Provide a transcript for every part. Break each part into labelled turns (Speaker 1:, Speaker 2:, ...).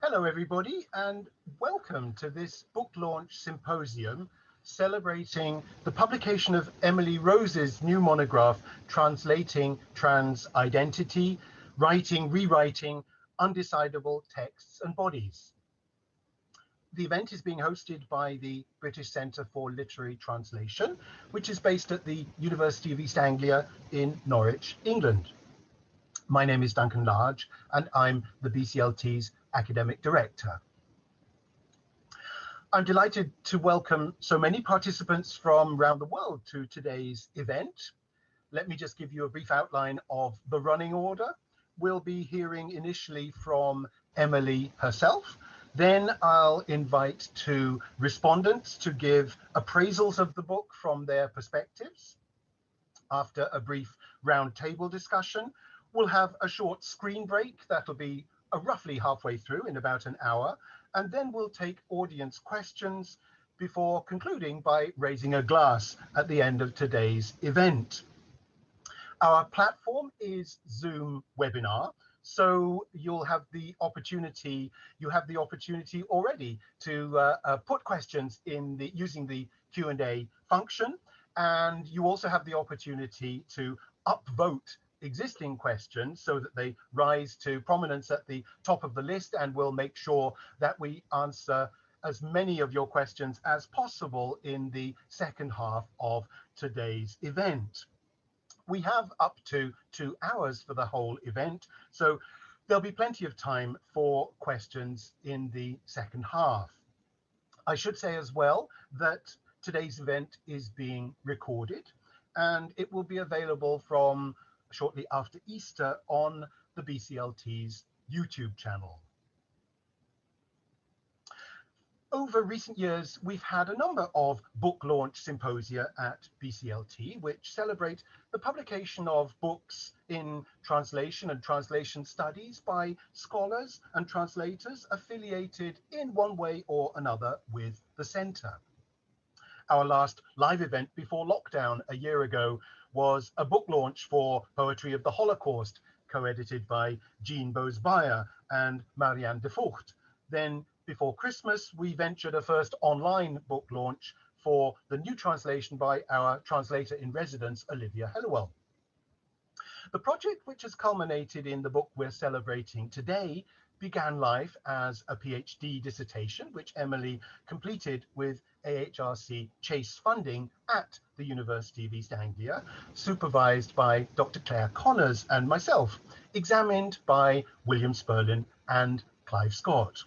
Speaker 1: Hello everybody and welcome to this book launch symposium celebrating the publication of Emily Rose's new monograph, Translating Trans Identity, Writing, Rewriting, Undecidable Texts and Bodies. The event is being hosted by the British Centre for Literary Translation, which is based at the University of East Anglia in Norwich, England. My name is Duncan Large and I'm the BCLT's Academic Director. I'm delighted to welcome so many participants from around the world to today's event. Let me just give you a brief outline of the running order. We'll be hearing initially from Emily herself. Then I'll invite two respondents to give appraisals of the book from their perspectives. After a brief roundtable discussion, we'll have a short screen break that'll be roughly halfway through in about an hour, and then we'll take audience questions before concluding by raising a glass at the end of today's event. Our platform is Zoom webinar, so you have the opportunity already to put questions in using the Q&A function, and you also have the opportunity to upvote existing questions so that they rise to prominence at the top of the list, and we'll make sure that we answer as many of your questions as possible in the second half of today's event. We have up to 2 hours for the whole event, so there'll be plenty of time for questions in the second half. I should say as well that today's event is being recorded and it will be available from shortly after Easter on the BCLT's YouTube channel. Over recent years, we've had a number of book launch symposia at BCLT, which celebrate the publication of books in translation and translation studies by scholars and translators affiliated in one way or another with the centre. Our last live event before lockdown a year ago was a book launch for Poetry of the Holocaust, co-edited by Jean Bose-Bayer and Marianne de Vocht. Then before Christmas, we ventured a first online book launch for the new translation by our translator in residence, Olivia Hellewell. The project, which has culminated in the book we're celebrating today, began life as a PhD dissertation, which Emily completed with AHRC Chase funding at the University of East Anglia, supervised by Dr. Claire Connors and myself, examined by William Sperlin and Clive Scott.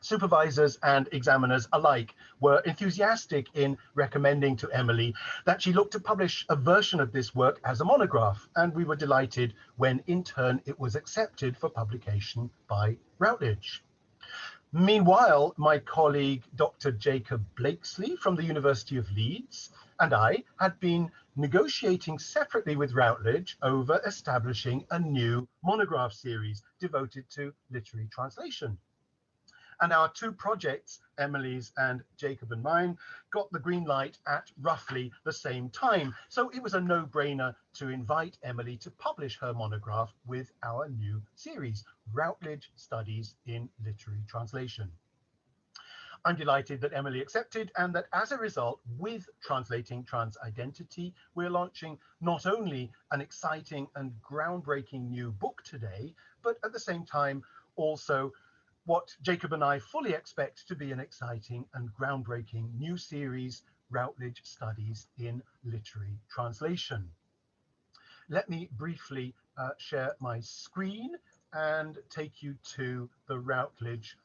Speaker 1: Supervisors and examiners alike were enthusiastic in recommending to Emily that she look to publish a version of this work as a monograph, and we were delighted when in turn it was accepted for publication by Routledge. Meanwhile, my colleague Dr. Jacob Blakesley from the University of Leeds and I had been negotiating separately with Routledge over establishing a new monograph series devoted to literary translation. And our two projects, Emily's and Jacob and mine, got the green light at roughly the same time. So it was a no-brainer to invite Emily to publish her monograph with our new series, Routledge Studies in Literary Translation. I'm delighted that Emily accepted, and that as a result, with Translating Trans Identity, we're launching not only an exciting and groundbreaking new book today, but at the same time also what Jacob and I fully expect to be an exciting and groundbreaking new series, Routledge Studies in Literary Translation. Let me briefly share my screen and take you to the Routledge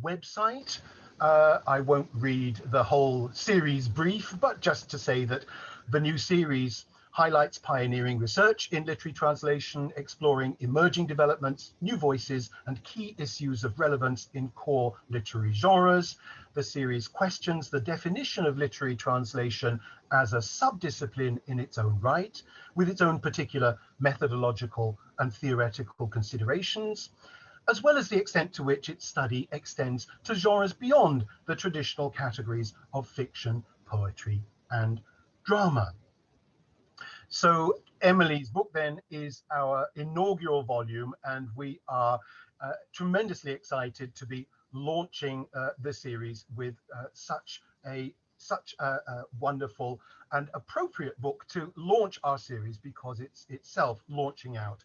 Speaker 1: website. I won't read the whole series brief, but just to say that the new series highlights pioneering research in literary translation, exploring emerging developments, new voices, and key issues of relevance in core literary genres. The series questions the definition of literary translation as a subdiscipline in its own right, with its own particular methodological and theoretical considerations, as well as the extent to which its study extends to genres beyond the traditional categories of fiction, poetry, and drama. So Emily's book then is our inaugural volume, and we are tremendously excited to be launching the series with such a wonderful and appropriate book to launch our series, because it's itself launching out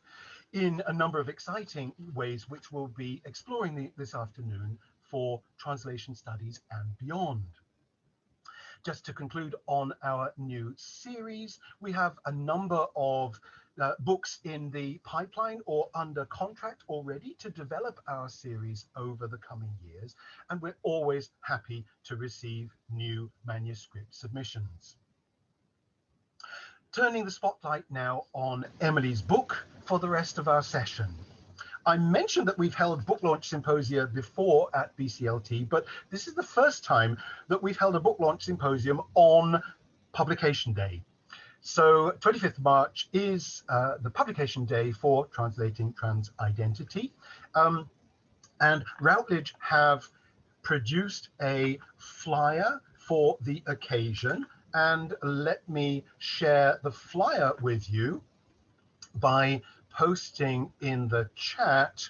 Speaker 1: in a number of exciting ways, which we'll be exploring this afternoon for translation studies and beyond. Just to conclude on our new series, we have a number of books in the pipeline or under contract already to develop our series over the coming years, and we're always happy to receive new manuscript submissions. Turning the spotlight now on Emily's book for the rest of our session. I mentioned that we've held book launch symposia before at BCLT, but this is the first time that we've held a book launch symposium on publication day. So 25th March is the publication day for Translating Trans Identity. And Routledge have produced a flyer for the occasion. And let me share the flyer with you by posting in the chat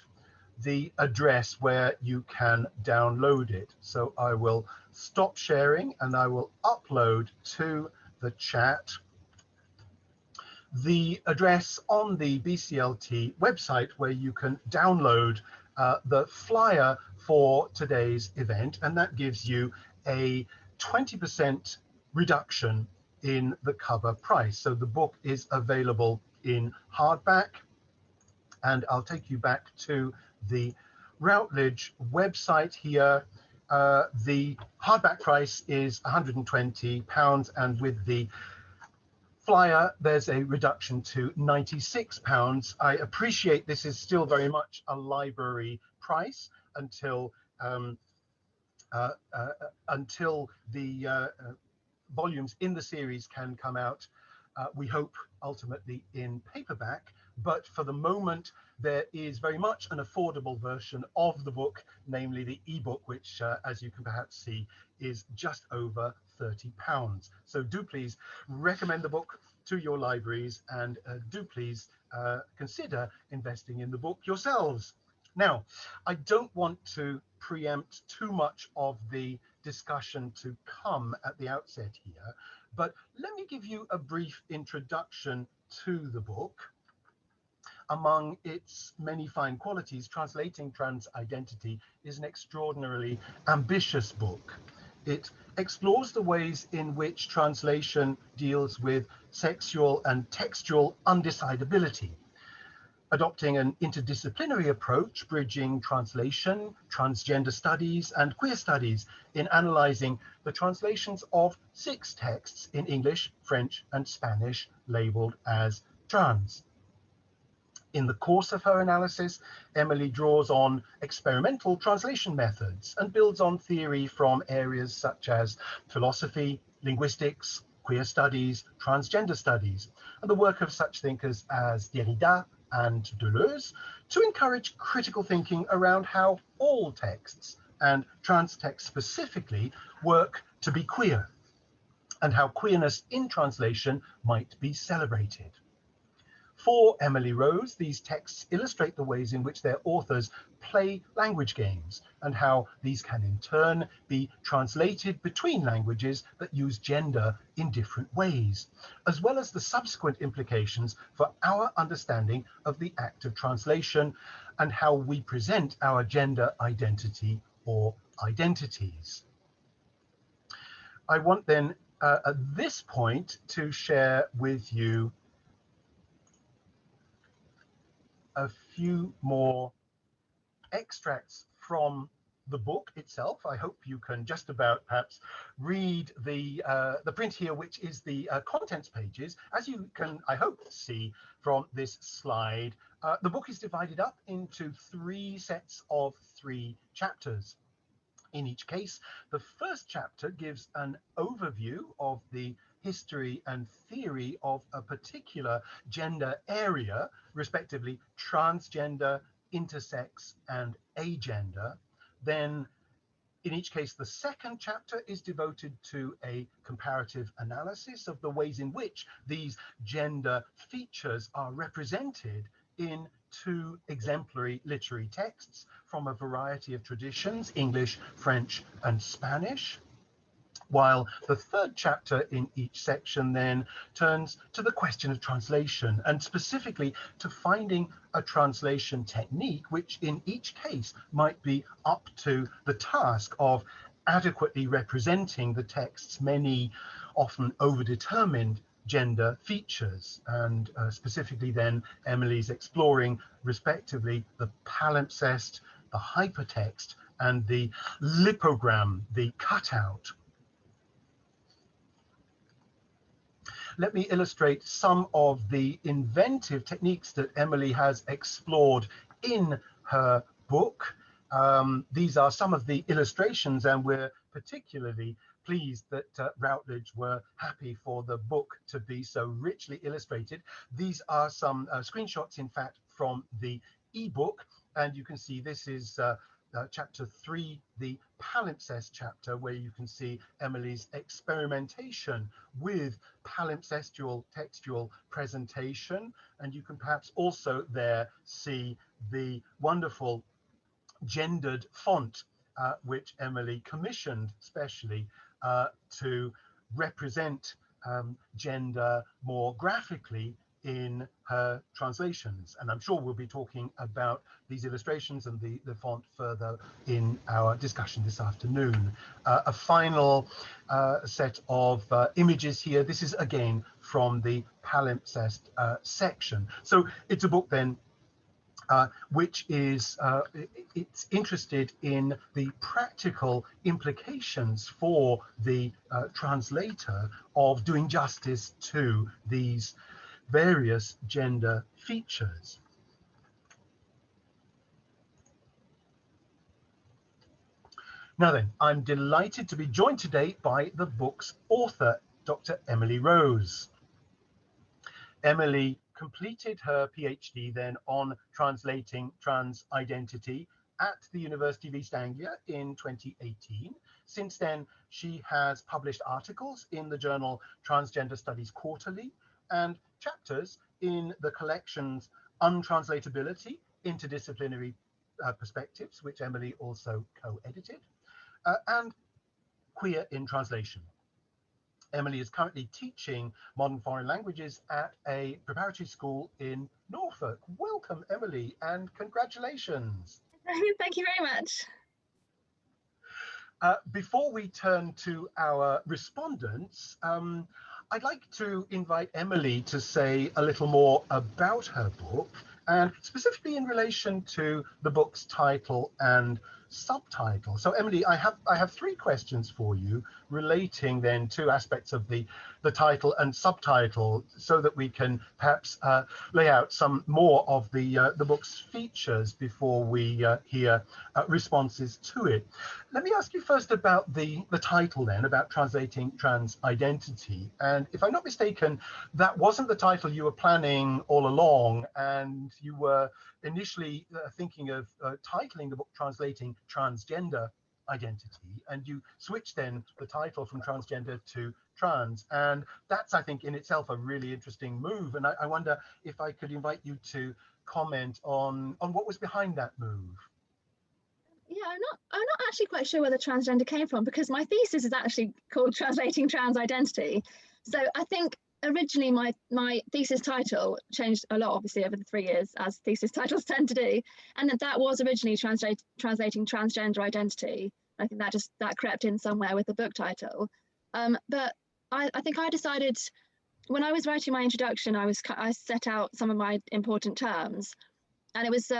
Speaker 1: the address where you can download it. So I will stop sharing and I will upload to the chat the address on the BCLT website where you can download the flyer for today's event, and that gives you a 20% reduction in the cover price. So the book is available in hardback, and I'll take you back to the Routledge website here. The hardback price is £120, and with the flyer there's a reduction to £96. I appreciate this is still very much a library price until the volumes in the series can come out, we hope ultimately in paperback. But for the moment, there is very much an affordable version of the book, namely the ebook, which, as you can perhaps see, is just over £30. So do please recommend the book to your libraries, and do please consider investing in the book yourselves. Now, I don't want to preempt too much of the discussion to come at the outset here, but let me give you a brief introduction to the book. Among its many fine qualities, Translating Trans Identity is an extraordinarily ambitious book. It explores the ways in which translation deals with sexual and textual undecidability, adopting an interdisciplinary approach, bridging translation, transgender studies, and queer studies in analysing the translations of 6 texts in English, French, and Spanish labelled as trans. In the course of her analysis, Emily draws on experimental translation methods and builds on theory from areas such as philosophy, linguistics, queer studies, transgender studies, and the work of such thinkers as Derrida and Deleuze to encourage critical thinking around how all texts, and trans texts specifically, work to be queer, and how queerness in translation might be celebrated. For Emily Rose, these texts illustrate the ways in which their authors play language games, and how these can in turn be translated between languages that use gender in different ways, as well as the subsequent implications for our understanding of the act of translation and how we present our gender identity or identities. I want then at this point to share with you a few more extracts from the book itself. I hope you can just about perhaps read the print here, which is the contents pages. As you can, I hope, see from this slide, the book is divided up into 3 sets of 3 chapters. In each case, the first chapter gives an overview of the history and theory of a particular gender area, respectively transgender, intersex, and agender. Then In each case, the second chapter is devoted to a comparative analysis of the ways in which these gender features are represented in two exemplary literary texts from a variety of traditions, English, French, and Spanish. While the third chapter in each section then turns to the question of translation, and specifically to finding a translation technique which in each case might be up to the task of adequately representing the text's many often overdetermined gender features. And specifically then Emily's exploring respectively the palimpsest, the hypertext, and the lipogram, the cutout. Let me illustrate some of the inventive techniques that Emily has explored in her book. These are some of the illustrations, and we're particularly pleased that Routledge were happy for the book to be so richly illustrated. These are some screenshots, in fact, from the ebook, and you can see this is chapter 3, the palimpsest chapter, where you can see Emily's experimentation with palimpsestual textual presentation. And you can perhaps also there see the wonderful gendered font, which Emily commissioned specially to represent gender more graphically in her translations. And I'm sure we'll be talking about these illustrations and the font further in our discussion this afternoon. A final set of images here. This is again from the palimpsest section. So it's a book then which is it's interested in the practical implications for the translator of doing justice to these various gender features. Now then, I'm delighted to be joined today by the book's author, Dr. Emily Rose. Emily completed her PhD then on translating trans identity at the University of East Anglia in 2018. Since then, she has published articles in the journal Transgender Studies Quarterly and chapters in the collections Untranslatability, Interdisciplinary Perspectives, which Emily also co-edited, and Queer in Translation. Emily is currently teaching modern foreign languages at a preparatory school in Norfolk. Welcome, Emily, and congratulations.
Speaker 2: Thank you very much.
Speaker 1: Before we turn to our respondents, I'd like to invite Emily to say a little more about her book, and specifically in relation to the book's title and subtitle. So Emily, I have three questions for you relating then to aspects of the title and subtitle, so that we can perhaps lay out some more of the book's features before we hear responses to it. Let me ask you first about the title then, about translating trans identity. And if I'm not mistaken, that wasn't the title you were planning all along, and you were initially thinking of titling the book Translating Transgender Identity, and you switched then the title from transgender to trans, and that's, I think, in itself a really interesting move. And I wonder if I could invite you to comment on what was behind that move.
Speaker 2: Yeah, I'm not actually quite sure where the transgender came from, because my thesis is actually called Translating Trans Identity. So I think originally my thesis title changed a lot, obviously, over the 3 years, as thesis titles tend to do, and that was originally translating transgender identity. I think that crept in somewhere with the book title. But I think I decided, when I was writing my introduction, I set out some of my important terms, and it was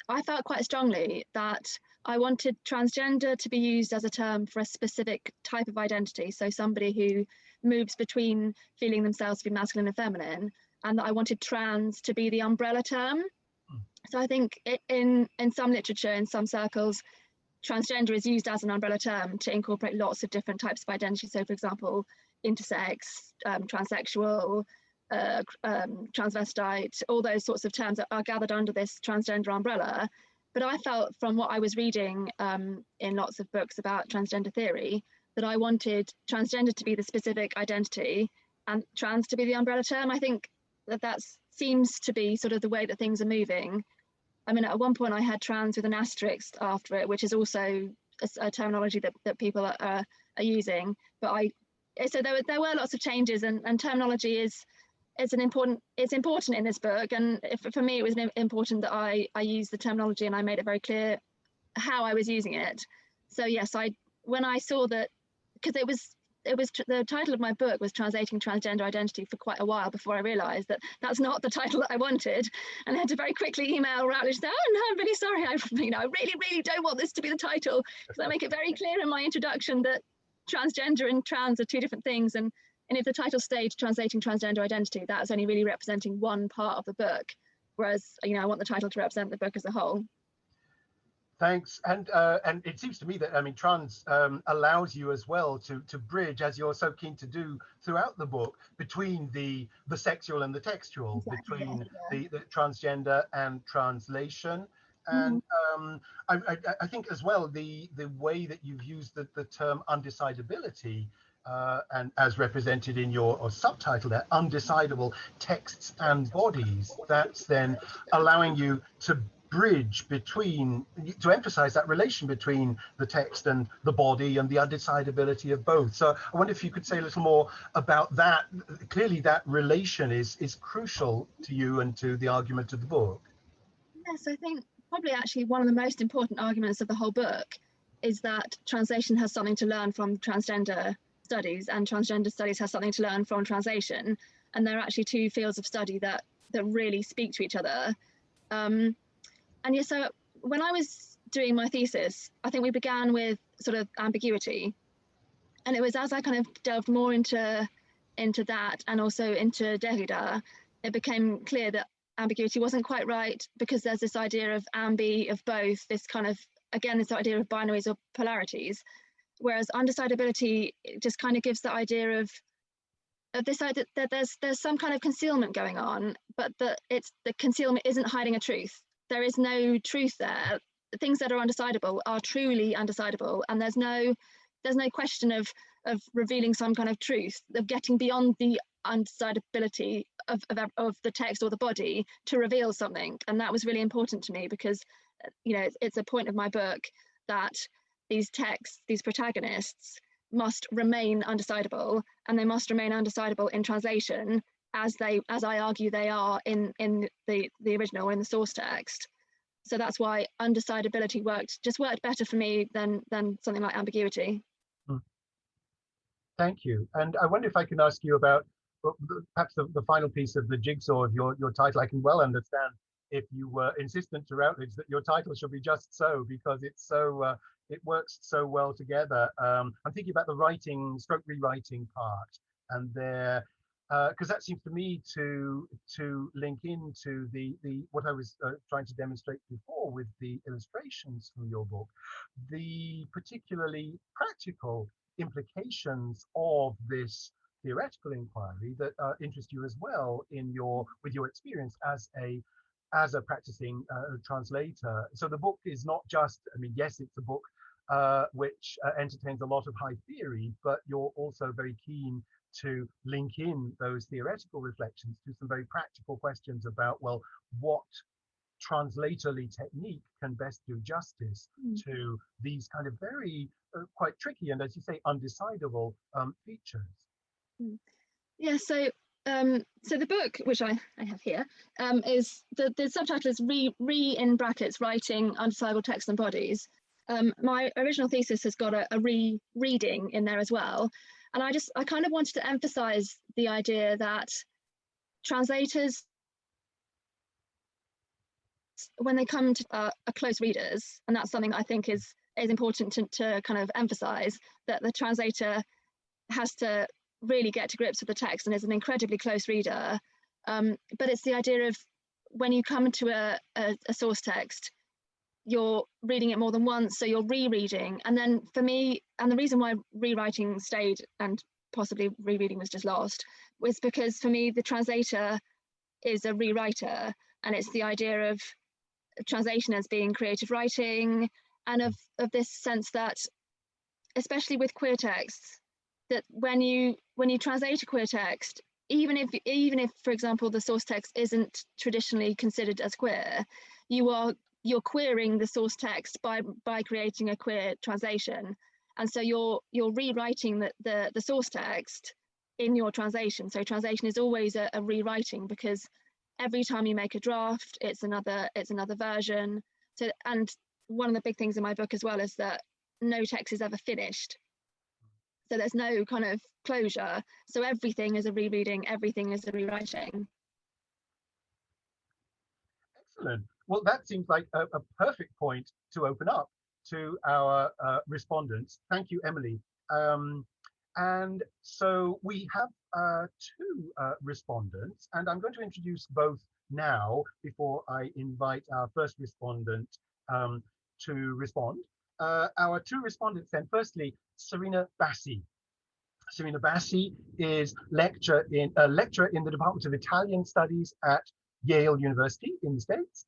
Speaker 2: I felt quite strongly that I wanted transgender to be used as a term for a specific type of identity, so somebody who moves between feeling themselves to be masculine and feminine, and that I wanted trans to be the umbrella term. So I think in some literature, in some circles, transgender is used as an umbrella term to incorporate lots of different types of identity. So, for example, intersex, transsexual, transvestite, all those sorts of terms that are gathered under this transgender umbrella. But I felt from what I was reading in lots of books about transgender theory that I wanted transgender to be the specific identity and trans to be the umbrella term. I think that seems to be sort of the way that things are moving. I mean, at one point I had trans with an asterisk after it, which is also a terminology that people are using. But so there were lots of changes, and terminology is important in this book. And for me, it was important that I used the terminology and I made it very clear how I was using it. So yes, when I saw that, because it was the title of my book was Translating Transgender Identity for quite a while before I realized that that's not the title that I wanted, and I had to very quickly email Routledge and say, oh no, I'm really sorry, I really don't want this to be the title, because I make it very clear in my introduction that transgender and trans are two different things, and if the title stayed Translating Transgender Identity, that's only really representing one part of the book, whereas I want the title to represent the book as a whole.
Speaker 1: Thanks, and it seems to me that trans allows you as well to bridge, as you're so keen to do throughout the book, between the sexual and the textual, exactly, between the transgender and translation. And I think as well the way that you've used the term undecidability, and as represented in your subtitle there, Undecidable Texts and Bodies, that's then allowing you to bridge to emphasize that relation between the text and the body and the undecidability of both. So I wonder if you could say a little more about that. Clearly that relation is crucial to you and to the argument of the book.
Speaker 2: Yes, I think probably actually one of the most important arguments of the whole book is that translation has something to learn from transgender studies, and transgender studies has something to learn from translation. And they're actually two fields of study that really speak to each other. And yeah, so when I was doing my thesis, I think we began with sort of ambiguity. And it was as I kind of delved more into that and also into Derrida, it became clear that ambiguity wasn't quite right, because there's this idea of ambi, of both, this kind of, again, this idea of binaries or polarities, whereas undecidability just kind of gives the idea of this idea that there's some kind of concealment going on, but the concealment isn't hiding a truth. There is no truth there. Things that are undecidable are truly undecidable, and there's no question of revealing some kind of truth, of getting beyond the undecidability of the text or the body to reveal something. And that was really important to me, because it's a point of my book that these texts, these protagonists, must remain undecidable, and they must remain undecidable in translation, as I argue they are in the original or in the source text. So that's why undecidability worked better for me than something like ambiguity.
Speaker 1: Thank you. And I wonder if I can ask you about perhaps the final piece of the jigsaw of your title. I can well understand if you were insistent to Routledge that your title should be just so, because it's so it works so well together. I'm thinking about the writing stroke rewriting part, and there, because that seems to me to link into the what I was trying to demonstrate before with the illustrations from your book, the particularly practical implications of this theoretical inquiry that interest you as well with your experience as a practicing translator. So the book is not just, I mean, yes, it's a book which entertains a lot of high theory, but you're also very keen to link in those theoretical reflections to some very practical questions about, well, what translatorly technique can best do justice to these kind of very quite tricky and, as you say, undecidable features.
Speaker 2: Yeah, so the book, which I have here, is the subtitle is re in brackets, writing undecidable texts and bodies. My original thesis has got a reading in there as well, and I kind of wanted to emphasize the idea that translators, when they come to are close readers, and that's something I think is important to kind of emphasize, that the translator has to really get to grips with the text and is an incredibly close reader. But it's the idea of when you come to a source text, you're reading it more than once, so you're rereading. And then for me, and the reason why rewriting stayed and possibly rereading was just lost, was because for me the translator is a rewriter, and it's the idea of translation as being creative writing, and of this sense that, especially with queer texts, that when you translate a queer text, even if, for example, the source text isn't traditionally considered as queer, you're queering the source text by creating a queer translation, and so you're rewriting the source text in your translation. So translation is always a rewriting, because every time you make a draft, it's another version. So, and one of the big things in my book as well is that no text is ever finished. So there's no kind of closure. So everything is a rereading, everything is a rewriting.
Speaker 1: Excellent. Well, that seems like a perfect point to open up to our respondents. Thank you, Emily. And so we have two respondents, and I'm going to introduce both now before I invite our first respondent to respond. Our two respondents then, firstly, Serena Bassi. Serena Bassi is a lecturer in the Department of Italian Studies at Yale University in the States.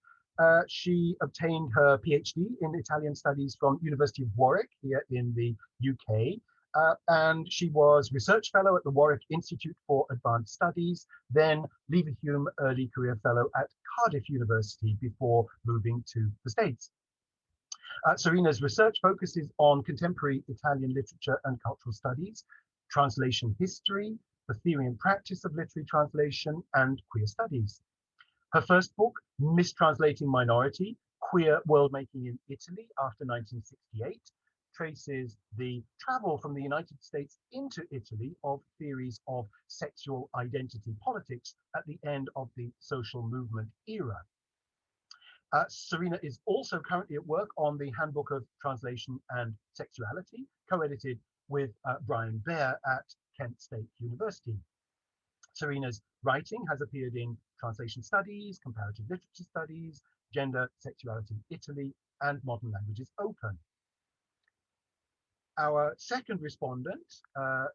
Speaker 1: She obtained her PhD in Italian Studies from University of Warwick here in the UK. And she was Research Fellow at the Warwick Institute for Advanced Studies, then Leverhulme Early Career Fellow at Cardiff University before moving to the States. Serena's research focuses on contemporary Italian literature and cultural studies, translation history, the theory and practice of literary translation, and queer studies. Her first book, Mistranslating Minority, Queer World-Making in Italy after 1968, traces the travel from the United States into Italy of theories of sexual identity politics at the end of the social movement era. Serena is also currently at work on the Handbook of Translation and Sexuality, co-edited with Brian Baer at Kent State University. Serena's writing has appeared in Translation Studies, Comparative Literature Studies, Gender, Sexuality, Italy, and Modern Languages Open. Our second respondent,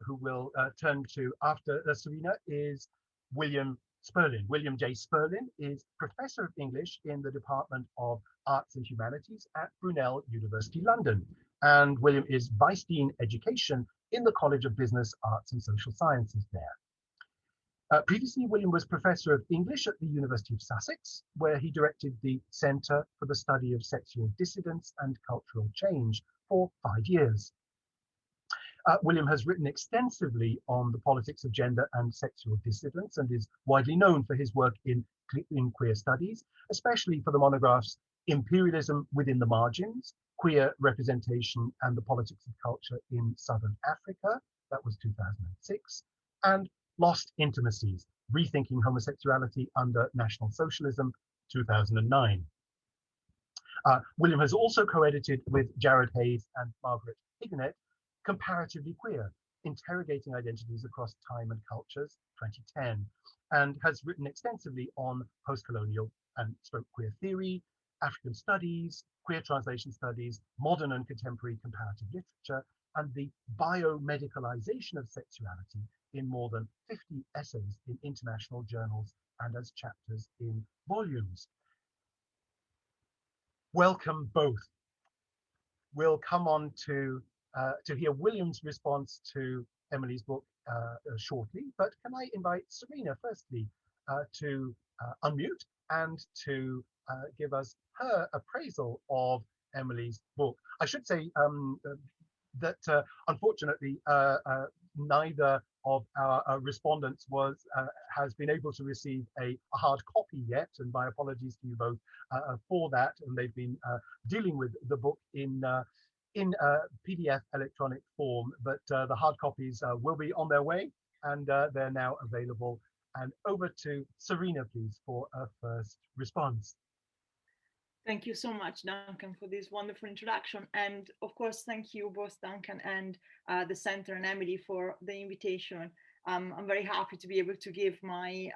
Speaker 1: who we'll turn to after Serena, is William Sperlin. William J. Sperlin is Professor of English in the Department of Arts and Humanities at Brunel University, London. And William is Vice Dean Education in the College of Business, Arts and Social Sciences there. Previously, William was Professor of English at the University of Sussex, where he directed the Centre for the Study of Sexual Dissidence and Cultural Change for 5 years. William has written extensively on the politics of gender and sexual dissidence and is widely known for his work in queer studies, especially for the monographs Imperialism Within the Margins, Queer Representation and the Politics of Culture in Southern Africa, that was 2006, and Lost Intimacies, Rethinking Homosexuality Under National Socialism, 2009. William has also co-edited with Jared Hayes and Margaret Higanet Comparatively Queer, Interrogating Identities Across Time and Cultures, 2010, and has written extensively on post-colonial and queer theory, African studies, queer translation studies, modern and contemporary comparative literature, and the biomedicalization of sexuality in more than 50 essays in international journals and as chapters in volumes. Welcome both. We'll come on to hear William's response to Emily's book shortly, but can I invite Serena firstly to unmute and to give us her appraisal of Emily's book. I should say that unfortunately neither of our respondents has been able to receive a hard copy yet, and my apologies to you both for that. And they've been dealing with the book in PDF electronic form, but the hard copies will be on their way, and they're now available. And over to Serena, please, for a first response.
Speaker 3: Thank you so much, Duncan, for this wonderful introduction. And of course, thank you both, Duncan and the Center and Emily, for the invitation. I'm very happy to be able to give my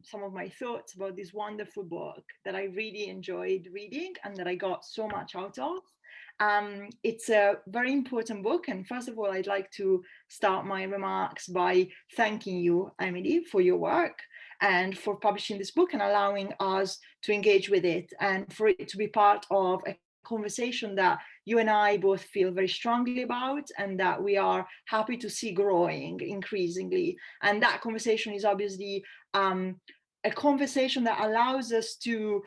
Speaker 3: some of my thoughts about this wonderful book that I really enjoyed reading and that I got so much out of. It's a very important book, and first of all, I'd like to start my remarks by thanking you, Emily, for your work and for publishing this book and allowing us to engage with it, and for it to be part of a conversation that you and I both feel very strongly about, and that we are happy to see growing increasingly. And that conversation is obviously a conversation that allows us to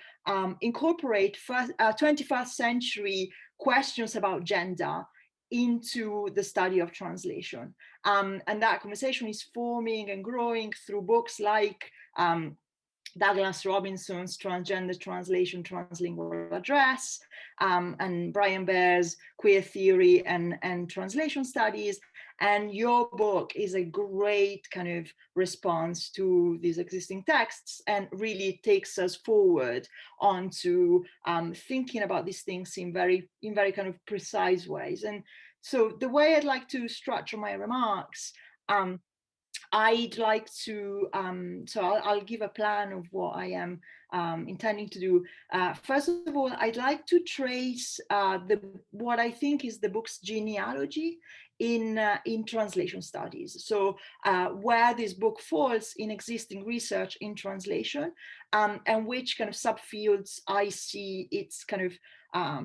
Speaker 3: incorporate 21st century questions about gender into the study of translation. And that conversation is forming and growing through books like Douglas Robinson's Transgender Translation, Translingual Address, and Brian Bair's Queer Theory and Translation Studies. And your book is a great kind of response to these existing texts, and really takes us forward onto thinking about these things in very kind of precise ways. And so the way I'd like to structure my remarks, I'd like to, so I'll give a plan of what I am intending to do. First of all, I'd like to trace what I think is the book's genealogy in translation studies. So where this book falls in existing research in translation, and which kind of subfields I see its kind of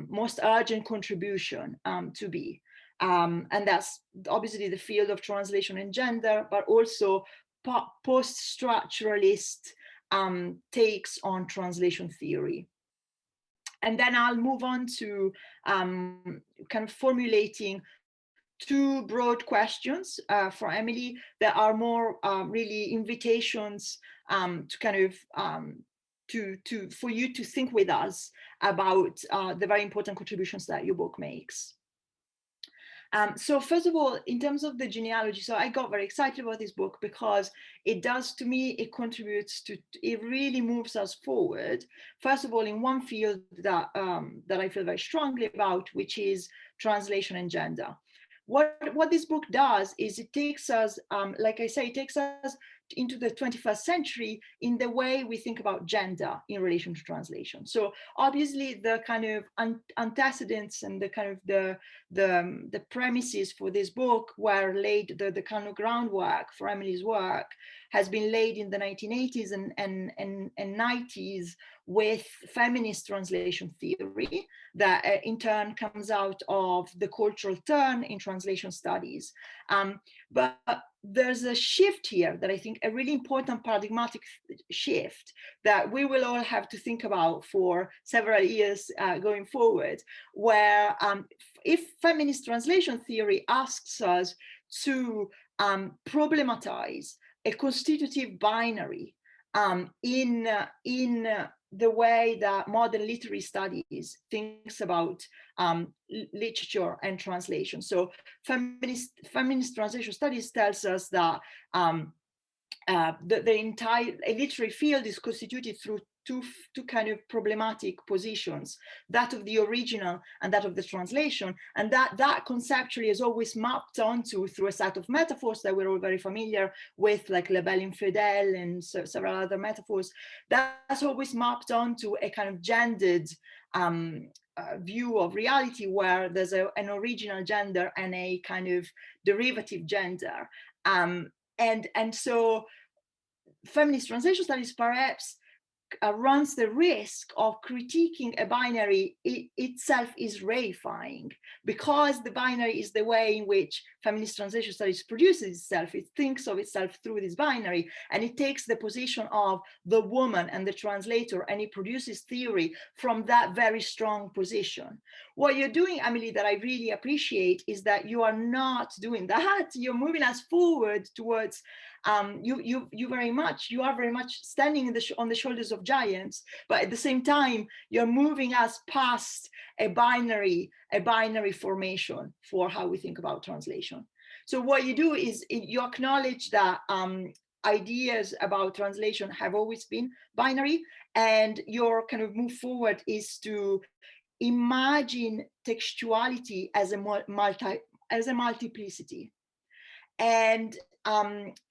Speaker 3: most urgent contribution to be. And that's obviously the field of translation and gender, but also post-structuralist takes on translation theory. And then I'll move on to kind of formulating two broad questions for Emily that are more really invitations to kind of for you to think with us about the very important contributions that your book makes. So first of all, in terms of the genealogy, so I got very excited about this book because it does, to me, it contributes to, it really moves us forward. First of all, in one field that I feel very strongly about, which is translation and gender. What this book does is it takes us, like I say, it takes us into the 21st century in the way we think about gender in relation to translation. So obviously the kind of antecedents and the kind of the premises for this book were laid, the kind of groundwork for Emily's work has been laid in the 1980s and 90s with feminist translation theory that in turn comes out of the cultural turn in translation studies. But there's a shift here that I think a really important paradigmatic shift that we will all have to think about for several years going forward, where if feminist translation theory asks us to problematize a constitutive binary in the way that modern literary studies thinks about literature and translation. So feminist translation studies tells us that the entire literary field is constituted through two kind of problematic positions, that of the original and that of the translation, and that conceptually is always mapped onto through a set of metaphors that we're all very familiar with, like La Belle Infidèle and several other metaphors. That's always mapped onto a kind of gendered view of reality, where there's an original gender and a kind of derivative gender. And so feminist translation studies perhaps runs the risk of critiquing a binary itself is reifying, because the binary is the way in which feminist translation studies produces itself. It thinks of itself through this binary, and it takes the position of the woman and the translator, and it produces theory from that very strong position. What you're doing, Emily, that I really appreciate is that you are not doing that. You're moving us forward towards you are very much standing on the shoulders of giants, but at the same time you're moving us past a binary formation for how we think about translation. So what you do is you acknowledge that ideas about translation have always been binary, and your kind of move forward is to imagine textuality as a multiplicity. And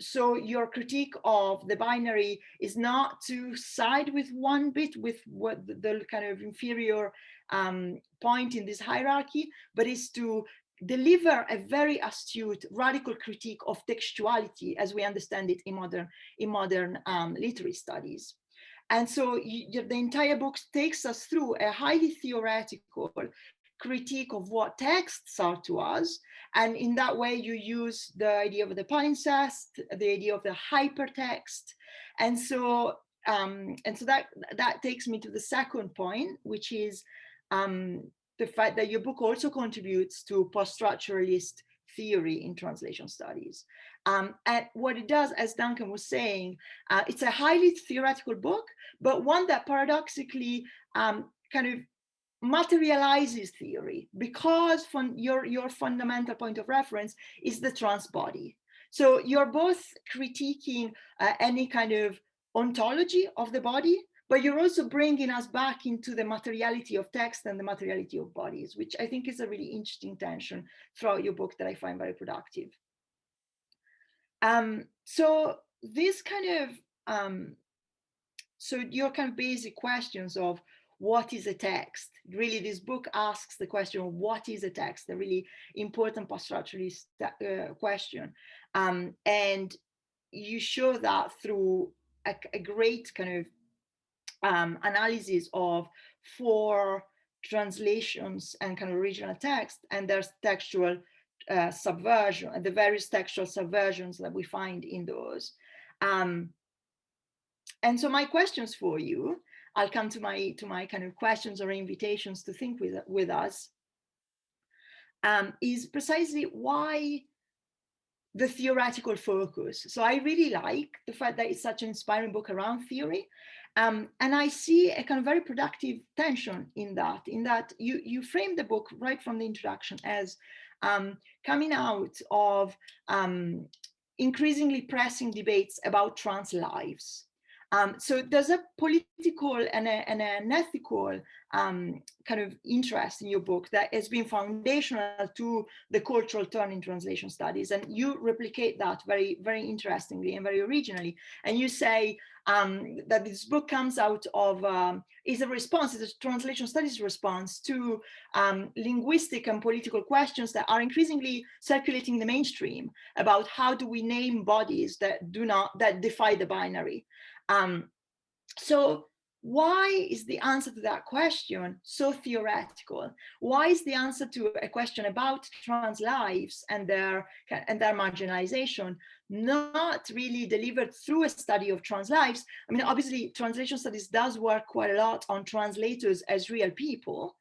Speaker 3: so your critique of the binary is not to side with one bit, with what the kind of inferior point in this hierarchy, but is to deliver a very astute, radical critique of textuality as we understand it in modern literary studies. And so the entire book takes us through a highly theoretical critique of what texts are to us. And in that way, you use the idea of the palimpsest, the idea of the hypertext. And so that takes me to the second point, which is the fact that your book also contributes to post-structuralist theory in translation studies. And what it does, as Duncan was saying, it's a highly theoretical book, but one that paradoxically kind of materializes theory, because your fundamental point of reference is the trans body. So you're both critiquing any kind of ontology of the body, but you're also bringing us back into the materiality of text and the materiality of bodies, which I think is a really interesting tension throughout your book that I find very productive. So this kind of, so your kind of basic questions of what is a text? Really, this book asks the question of what is a text, a really important post-structuralist question. And you show that through a great kind of analysis of 4 translations and kind of original text, and there's textual subversion, and the various textual subversions that we find in those. And so my questions for you, I'll come to my kind of questions or invitations to think with us, is precisely why the theoretical focus. So I really like the fact that it's such an inspiring book around theory. And I see a kind of very productive tension in that you frame the book right from the introduction as coming out of increasingly pressing debates about trans lives. So there's a political and an ethical kind of interest in your book that has been foundational to the cultural turn in translation studies. And you replicate that very, very interestingly and very originally. And you say that this book comes out of, is a response, is a translation studies response to linguistic and political questions that are increasingly circulating in the mainstream about how do we name bodies that defy the binary. So why is the answer to that question so theoretical? Why is the answer to a question about trans lives and their marginalization not really delivered through a study of trans lives? I mean, obviously, translation studies does work quite a lot on translators as real people.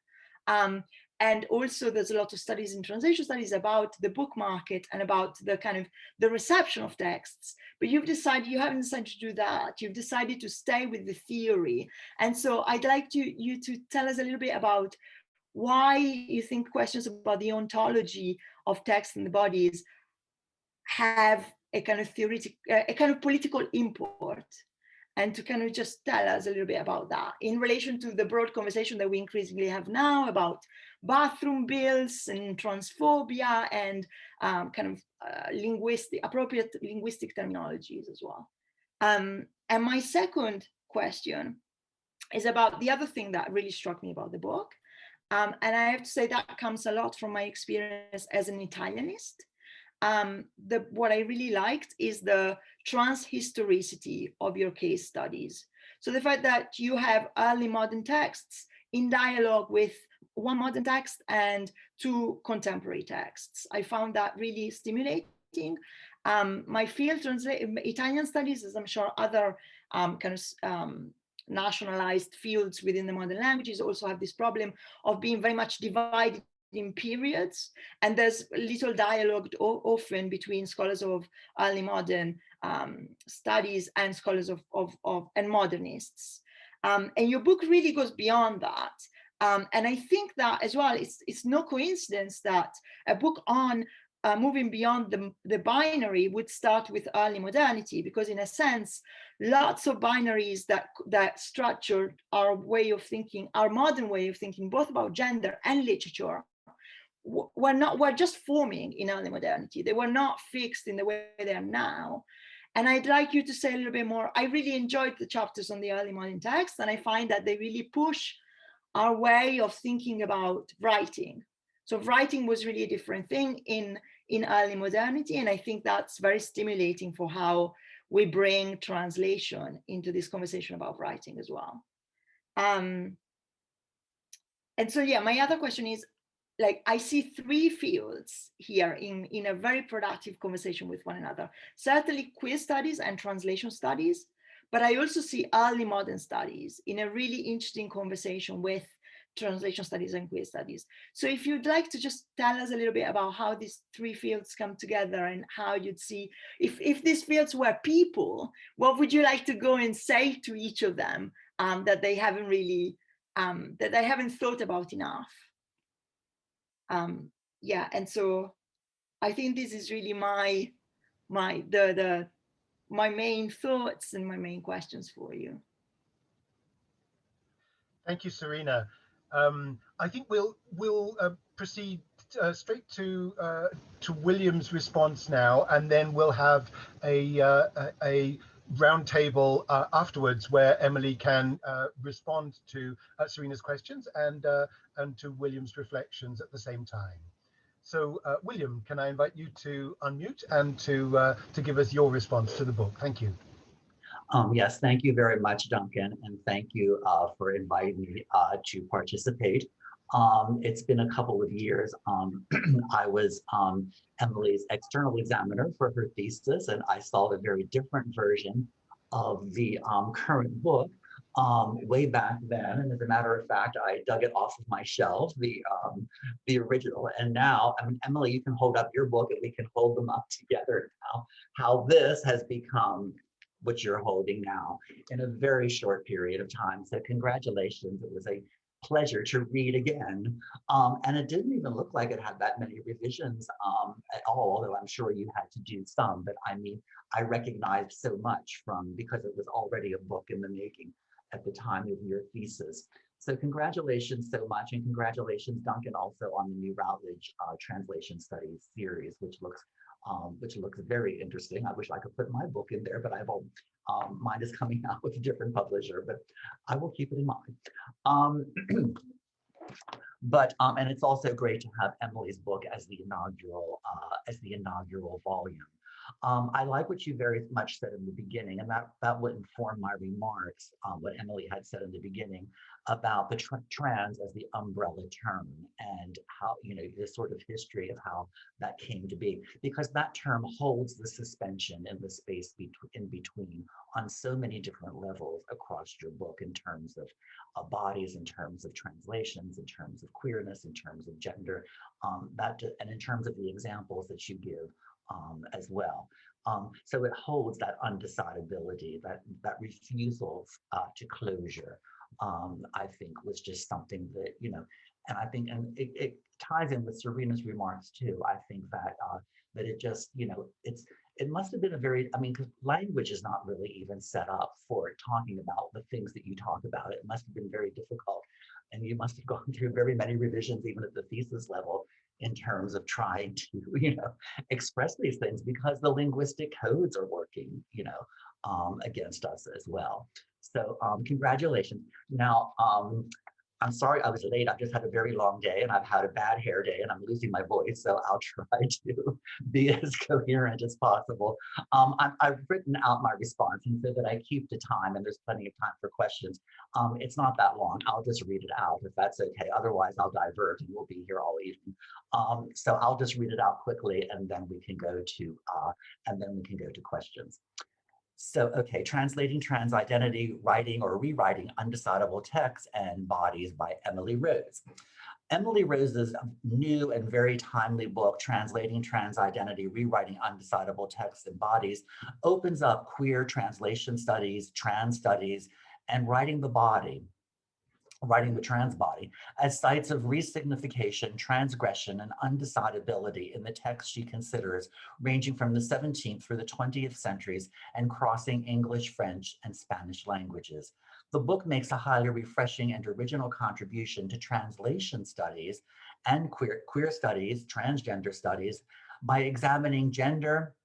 Speaker 3: And also there's a lot of studies in translation studies about the book market and about the kind of the reception of texts, but you haven't decided to do that. You've decided to stay with the theory. And so I'd like you to tell us a little bit about why you think questions about the ontology of text and the bodies have a kind of theoretical, a kind of political import, and to kind of just tell us a little bit about that in relation to the broad conversation that we increasingly have now about bathroom bills and transphobia and kind of appropriate linguistic terminologies as well. And my second question is about the other thing that really struck me about the book. And I have to say that comes a lot from my experience as an Italianist. What I really liked is the transhistoricity of your case studies. So the fact that you have early modern texts in dialogue with one modern text and 2 contemporary texts. I found that really stimulating. My field, Italian studies, as I'm sure other kind of nationalized fields within the modern languages also have this problem of being very much divided in periods, and there's little dialogue often between scholars of early modern studies and scholars and modernists. And your book really goes beyond that. And I think that as well, it's no coincidence that a book on moving beyond the binary would start with early modernity, because in a sense, lots of binaries that structured our way of thinking, our modern way of thinking, both about gender and literature, were just forming in early modernity. They were not fixed in the way they are now. And I'd like you to say a little bit more. I really enjoyed the chapters on the early modern text, and I find that they really push our way of thinking about writing. So writing was really a different thing in early modernity, and I think that's very stimulating for how we bring translation into this conversation about writing as well. And so, yeah, my other question is, like, I see three fields here in a very productive conversation with one another. Certainly queer studies and translation studies, but I also see early modern studies in a really interesting conversation with translation studies and queer studies. So if you'd like to just tell us a little bit about how these three fields come together and how you'd see, if these fields were people, what would you like to go and say to each of them that they haven't really, that they haven't thought about enough? Yeah, and so I think this is really my main thoughts and my main questions for you.
Speaker 1: Thank you, Serena. I think we'll proceed straight to William's response now, and then we'll have a roundtable afterwards where Emily can respond to Serena's questions and to William's reflections at the same time. So, William, can I invite you to unmute and to give us your response to the book? Thank you.
Speaker 4: Yes, thank you very much, Duncan, and thank you for inviting me to participate. It's been a couple of years. I was Emily's external examiner for her thesis, and I saw a very different version of the current book way back then. And as a matter of fact, I dug it off of my shelf, the original. And now, I mean, Emily, you can hold up your book and we can hold them up together now, how this has become what you're holding now in a very short period of time. So congratulations, it was a pleasure to read again. And it didn't even look like it had that many revisions at all, although I'm sure you had to do some, but I mean, I recognized so much because it was already a book in the making at the time of your thesis. So congratulations so much, and congratulations, Duncan, also on the new Routledge Translation Studies series, which looks very interesting. I wish I could put my book in there, but mine is coming out with a different publisher, but I will keep it in mind. And it's also great to have Emily's book as the inaugural volume. I like what you very much said in the beginning, and that would inform my remarks, what Emily had said in the beginning about the trans as the umbrella term, and how, the sort of history of how that came to be, because that term holds the suspension in the space in between on so many different levels across your book, in terms of bodies, in terms of translations, in terms of queerness, in terms of gender, and in terms of the examples that you give as well. So it holds that undecidability, that refusal to closure, I think was just something that, and I think, and it ties in with Serena's remarks too. I think that that it just, it must have been a very, because language is not really even set up for talking about the things that you talk about. It must have been very difficult, and you must have gone through very many revisions, even at the thesis level, in terms of trying to, express these things, because the linguistic codes are working, against us as well. So congratulations. Now, I'm sorry I was late. I've just had a very long day, and I've had a bad hair day, and I'm losing my voice, so I'll try to be as coherent as possible. I've written out my response, and so that I keep the time, and there's plenty of time for questions. It's not that long. I'll just read it out if that's okay. Otherwise, I'll divert, and we'll be here all evening. So I'll just read it out quickly, and then we can go to questions. So, okay, Translating Trans Identity, Writing or Rewriting Undecidable Texts and Bodies by Emily Rose. Emily Rose's new and very timely book, Translating Trans Identity, Rewriting Undecidable Texts and Bodies, opens up queer translation studies, trans studies, and writing the trans body as sites of resignification, transgression, and undecidability in the text she considers, ranging from the 17th through the 20th centuries and crossing English, French, and Spanish languages. The book makes a highly refreshing and original contribution to translation studies and queer studies, transgender studies, by examining gender,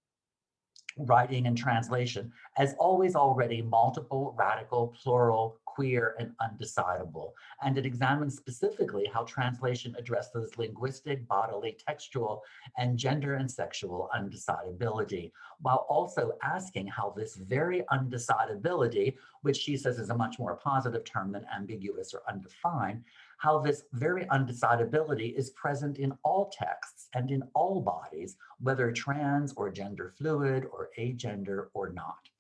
Speaker 4: writing, and translation as always already multiple, radical, plural, queer, and undecidable. And it examines specifically how translation addresses linguistic, bodily, textual, and gender and sexual undecidability, while also asking how this very undecidability, which she says is a much more positive term than ambiguous or undefined, how this very undecidability is present in all texts and in all bodies, whether trans or gender fluid or agender or not.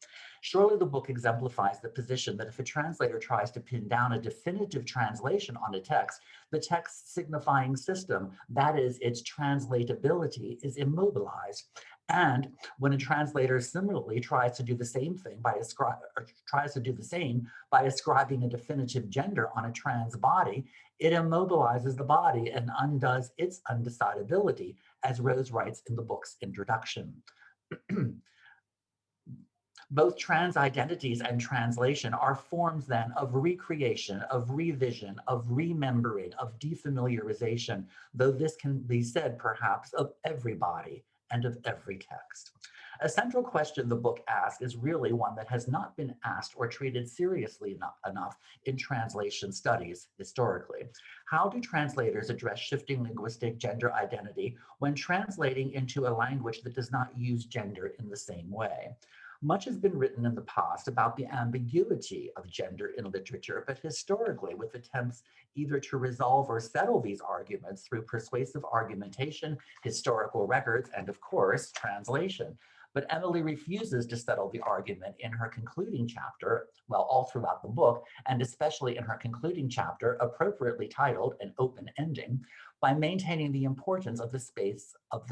Speaker 4: Surely the book exemplifies the position that if a translator tries to pin down a definitive translation on a text, the text signifying system, that is its translatability, is immobilized. And when a translator similarly tries to do the same thing by ascribing a definitive gender on a trans body, it immobilizes the body and undoes its undecidability, as Rose writes in the book's introduction. Both trans identities and translation are forms then of recreation, of revision, of remembering, of defamiliarization, though this can be said perhaps of every body and of every text. A central question the book asks is really one that has not been asked or treated seriously enough in translation studies historically. How do translators address shifting linguistic gender identity when translating into a language that does not use gender in the same way? Much has been written in the past about the ambiguity of gender in literature, but historically with attempts either to resolve or settle these arguments through persuasive argumentation, historical records, and of course, translation. But Emily refuses to settle the argument in her concluding chapter, well, all throughout the book, and especially in her concluding chapter, appropriately titled An Open Ending, by maintaining the importance of the space of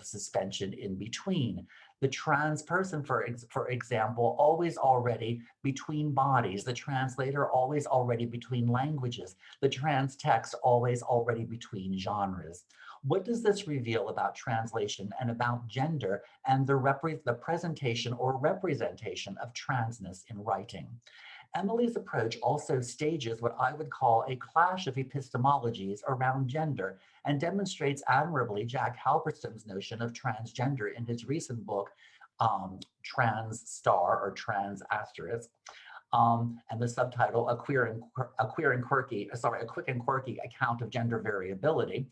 Speaker 4: suspension in between. The trans person, for example, always already between bodies, the translator always already between languages, the trans text always already between genres. What does this reveal about translation and about gender and the presentation or representation of transness in writing? Emily's approach also stages what I would call a clash of epistemologies around gender and demonstrates admirably Jack Halberstam's notion of transgender in his recent book, Trans Star or Trans Asterisk, and the subtitle, A Quick and Quirky Account of Gender Variability,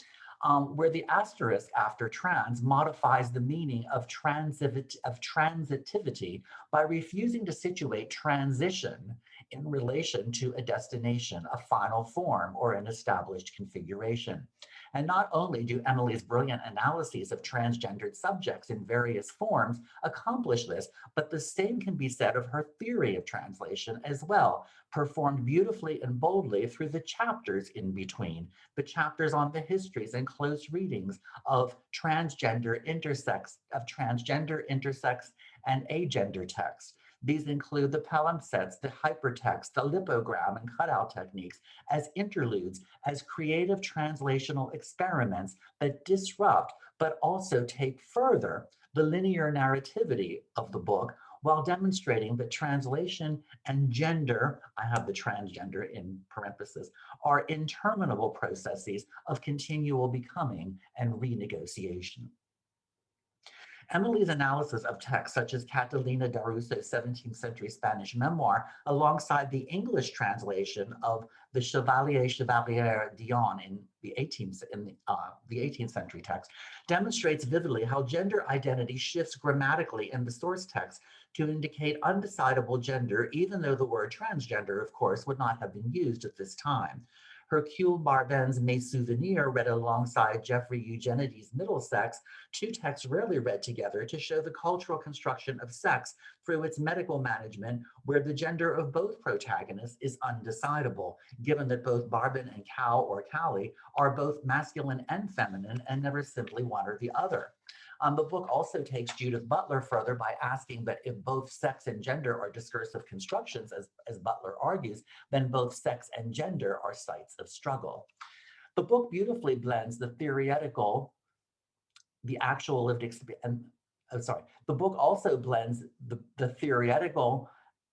Speaker 4: where the asterisk after trans modifies the meaning of transitivity by refusing to situate transition in relation to a destination, a final form, or an established configuration. And not only do Emily's brilliant analyses of transgendered subjects in various forms accomplish this, but the same can be said of her theory of translation as well, performed beautifully and boldly through the chapters in between, the chapters on the histories and close readings of transgender, intersex, and agender texts. These include the palimpsests, the hypertext, the lipogram, and cutout techniques as interludes, as creative translational experiments that disrupt, but also take further the linear narrativity of the book, while demonstrating that translation and gender, I have the transgender in parentheses, are interminable processes of continual becoming and renegotiation. Emily's analysis of texts such as Catalina Darusso's 17th century Spanish memoir, alongside the English translation of the Chevalier Dion in the 18th century text, demonstrates vividly how gender identity shifts grammatically in the source text to indicate undecidable gender, even though the word transgender, of course, would not have been used at this time. Hercule Barben's Mes Souvenirs, read alongside Geoffrey Eugenides' Middlesex, two texts rarely read together to show the cultural construction of sex through its medical management, where the gender of both protagonists is undecidable, given that both Barben and Cal or Callie are both masculine and feminine and never simply one or the other. The book also takes Judith Butler further by asking that if both sex and gender are discursive constructions, as Butler argues, then both sex and gender are sites of struggle. The book beautifully blends the theoretical, the actual lived experience, the book also blends the theoretical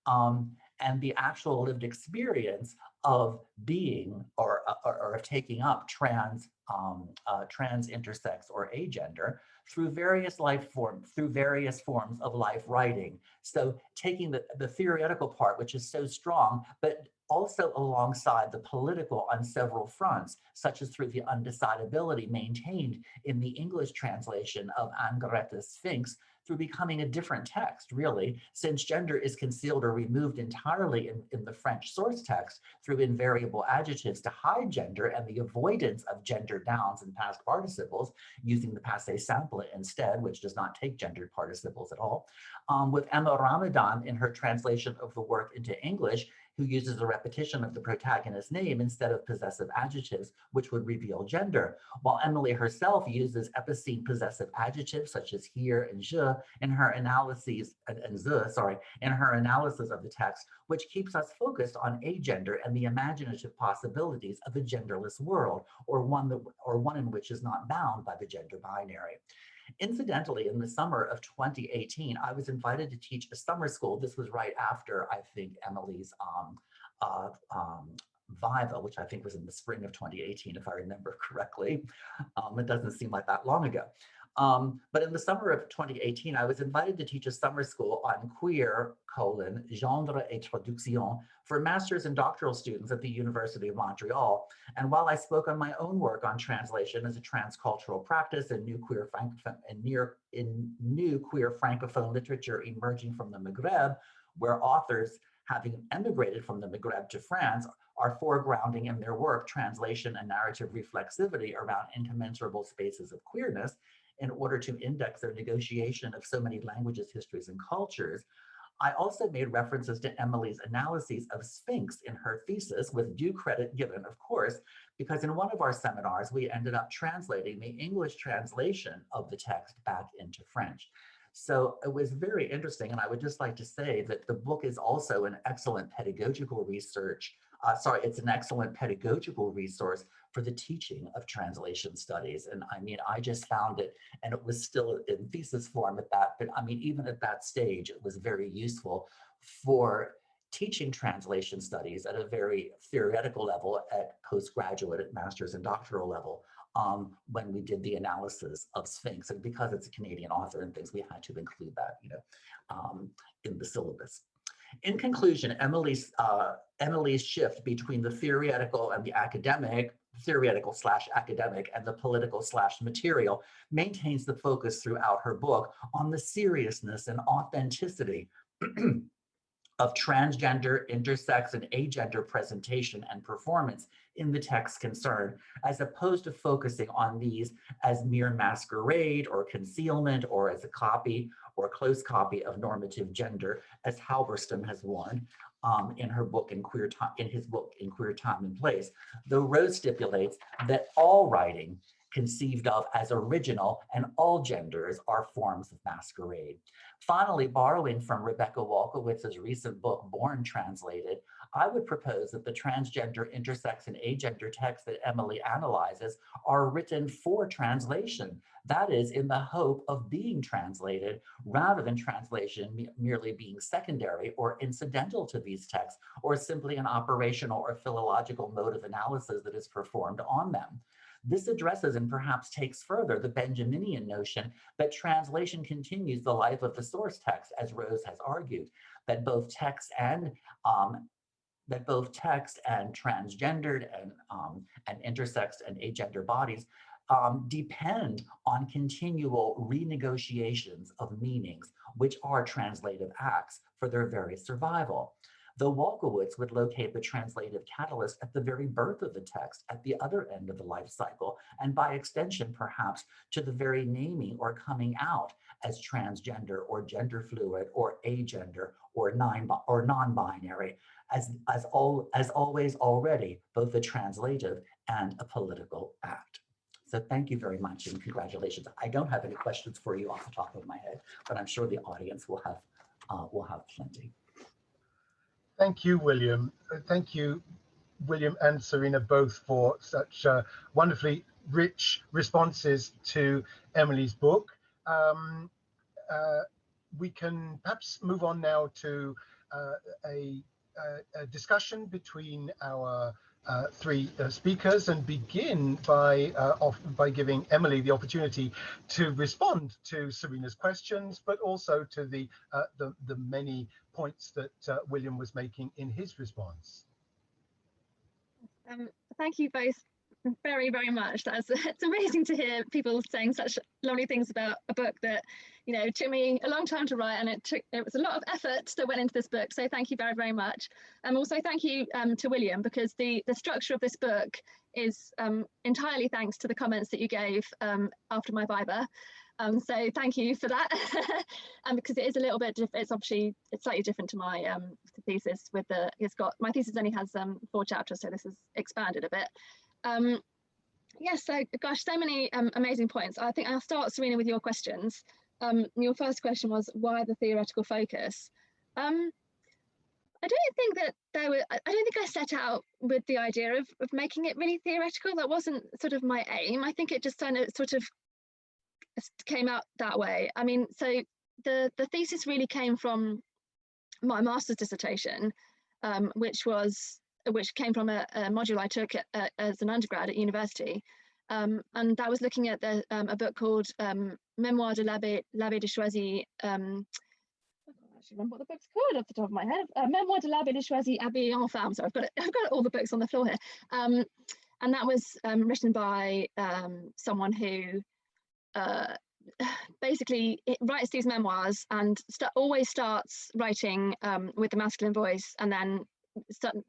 Speaker 4: and the actual lived experience of being or of taking up trans, intersex, or agender through various forms of life writing. So taking the theoretical part, which is so strong, but also alongside the political on several fronts, such as through the undecidability maintained in the English translation of Angret's Sphinx, through becoming a different text, really, since gender is concealed or removed entirely in the French source text through invariable adjectives to hide gender and the avoidance of gender nouns and past participles, using the passé simple instead, which does not take gendered participles at all. With Emma Ramadan in her translation of the work into English, who uses a repetition of the protagonist's name instead of possessive adjectives, which would reveal gender, while Emily herself uses epicene possessive adjectives such as here and je in her analyses, in her analysis of the text, which keeps us focused on agender and the imaginative possibilities of a genderless world, or one in which is not bound by the gender binary. Incidentally, in the summer of 2018, I was invited to teach a summer school. This was right after, I think, Emily's Viva, which I think was in the spring of 2018, if I remember correctly. It doesn't seem like that long ago. But in the summer of 2018, I was invited to teach a summer school on queer, genre et traduction for master's and doctoral students at the University of Montreal. And while I spoke on my own work on translation as a transcultural practice and new queer francophone literature emerging from the Maghreb, where authors having emigrated from the Maghreb to France are foregrounding in their work translation and narrative reflexivity around incommensurable spaces of queerness, in order to index their negotiation of so many languages, histories, and cultures, I also made references to Emily's analyses of Sphinx in her thesis, with due credit given, of course, because in one of our seminars, we ended up translating the English translation of the text back into French. So it was very interesting, and I would just like to say that the book is also an excellent pedagogical research. It's an excellent pedagogical resource for the teaching of translation studies. And I mean, I just found it, and it was still in thesis form at that, but I mean, even at that stage, it was very useful for teaching translation studies at a very theoretical level, at postgraduate, at master's and doctoral level, when we did the analysis of Sphinx. And because it's a Canadian author and things, we had to include that, in the syllabus. In conclusion, Emily's shift between the theoretical and the academic, theoretical/academic, and the political/material maintains the focus throughout her book on the seriousness and authenticity of transgender, intersex, and agender presentation and performance in the text concerned, as opposed to focusing on these as mere masquerade or concealment, or as a copy or close copy of normative gender, as Halberstam has warned in his book In Queer Time and Place, though Rose stipulates that all writing conceived of as original and all genders are forms of masquerade. Finally, borrowing from Rebecca Walkowitz's recent book, Born Translated, I would propose that the transgender, intersex, and agender texts that Emily analyzes are written for translation. That is, in the hope of being translated, rather than translation merely being secondary or incidental to these texts, or simply an operational or philological mode of analysis that is performed on them. This addresses and perhaps takes further the Benjaminian notion that translation continues the life of the source text, as Rose has argued, that both text and transgendered and intersex and agender bodies depend on continual renegotiations of meanings, which are translative acts for their very survival. Though Walkowitz would locate the translative catalyst at the very birth of the text, at the other end of the life cycle, and by extension, perhaps, to the very naming or coming out as transgender or gender fluid or agender or non-binary, as always already both a translative and a political act. So thank you very much and congratulations. I don't have any questions for you off the top of my head, but I'm sure the audience will have plenty.
Speaker 1: Thank you, William. Thank you, William and Serena, both for such wonderfully rich responses to Emily's book. We can perhaps move on now to a discussion between our three speakers, and begin by giving Emily the opportunity to respond to Serena's questions, but also to the many points that William was making in his response.
Speaker 2: Thank you both very, very much. It's amazing to hear people saying such lovely things about a book that, you know, took me a long time to write, and it was a lot of effort that went into this book. So thank you very, very much. And also thank you to William, because the structure of this book is entirely thanks to the comments that you gave after my Viva. So thank you for that. And because it is a little bit different, it's slightly different to my thesis. My thesis only has 4 chapters, so this has expanded a bit. Yes, so gosh, so many amazing points. I think I'll start, Serena, with your questions. Your first question was, why the theoretical focus? I don't think that I don't think I set out with the idea of making it really theoretical. That wasn't sort of my aim. I think it just sort of came out that way. I mean, so the thesis really came from my master's dissertation, which came from a module I took as an undergrad at university, and that was looking at a book called Mémoire de l'Abbé de Choisy. I can't actually remember what the book's called off the top of my head. Mémoire de l'Abbé de Choisy Abbé en Femme. So I've got all the books on the floor here, and that was written by someone who basically it writes these memoirs and always starts writing with the masculine voice, and then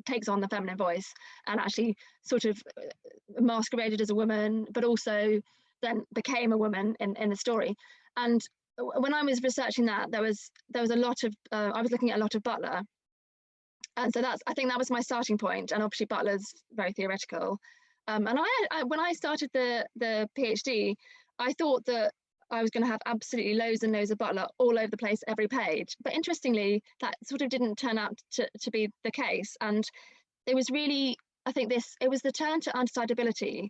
Speaker 2: takes on the feminine voice, and actually sort of masqueraded as a woman, but also then became a woman in the story. And when I was researching that, there was a lot of I was looking at a lot of Butler, and so I think that was my starting point. And obviously Butler's very theoretical. And I when I started the PhD, I thought that I was going to have absolutely loads and loads of Butler all over the place, every page. But interestingly, that sort of didn't turn out to be the case. And it was really, I think it was the turn to undecidability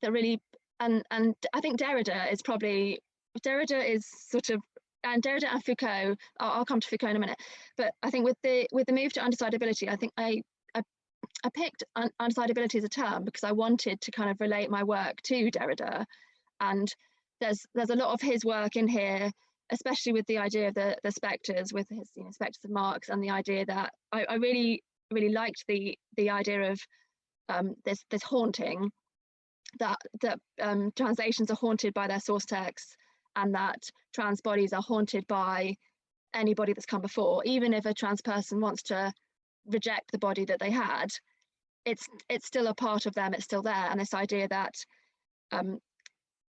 Speaker 2: that really, and I think Derrida is sort of, and Derrida and Foucault, I'll come to Foucault in a minute, but I think with the move to undecidability, I think I picked undecidability as a term because I wanted to kind of relate my work to Derrida. And there's a lot of his work in here, especially with the idea of the spectres, with his spectres of Marx, and the idea that I really liked the idea of this haunting, that translations are haunted by their source texts, and that trans bodies are haunted by anybody that's come before. Even if a trans person wants to reject the body that they had, it's still a part of them, it's still there. And this idea that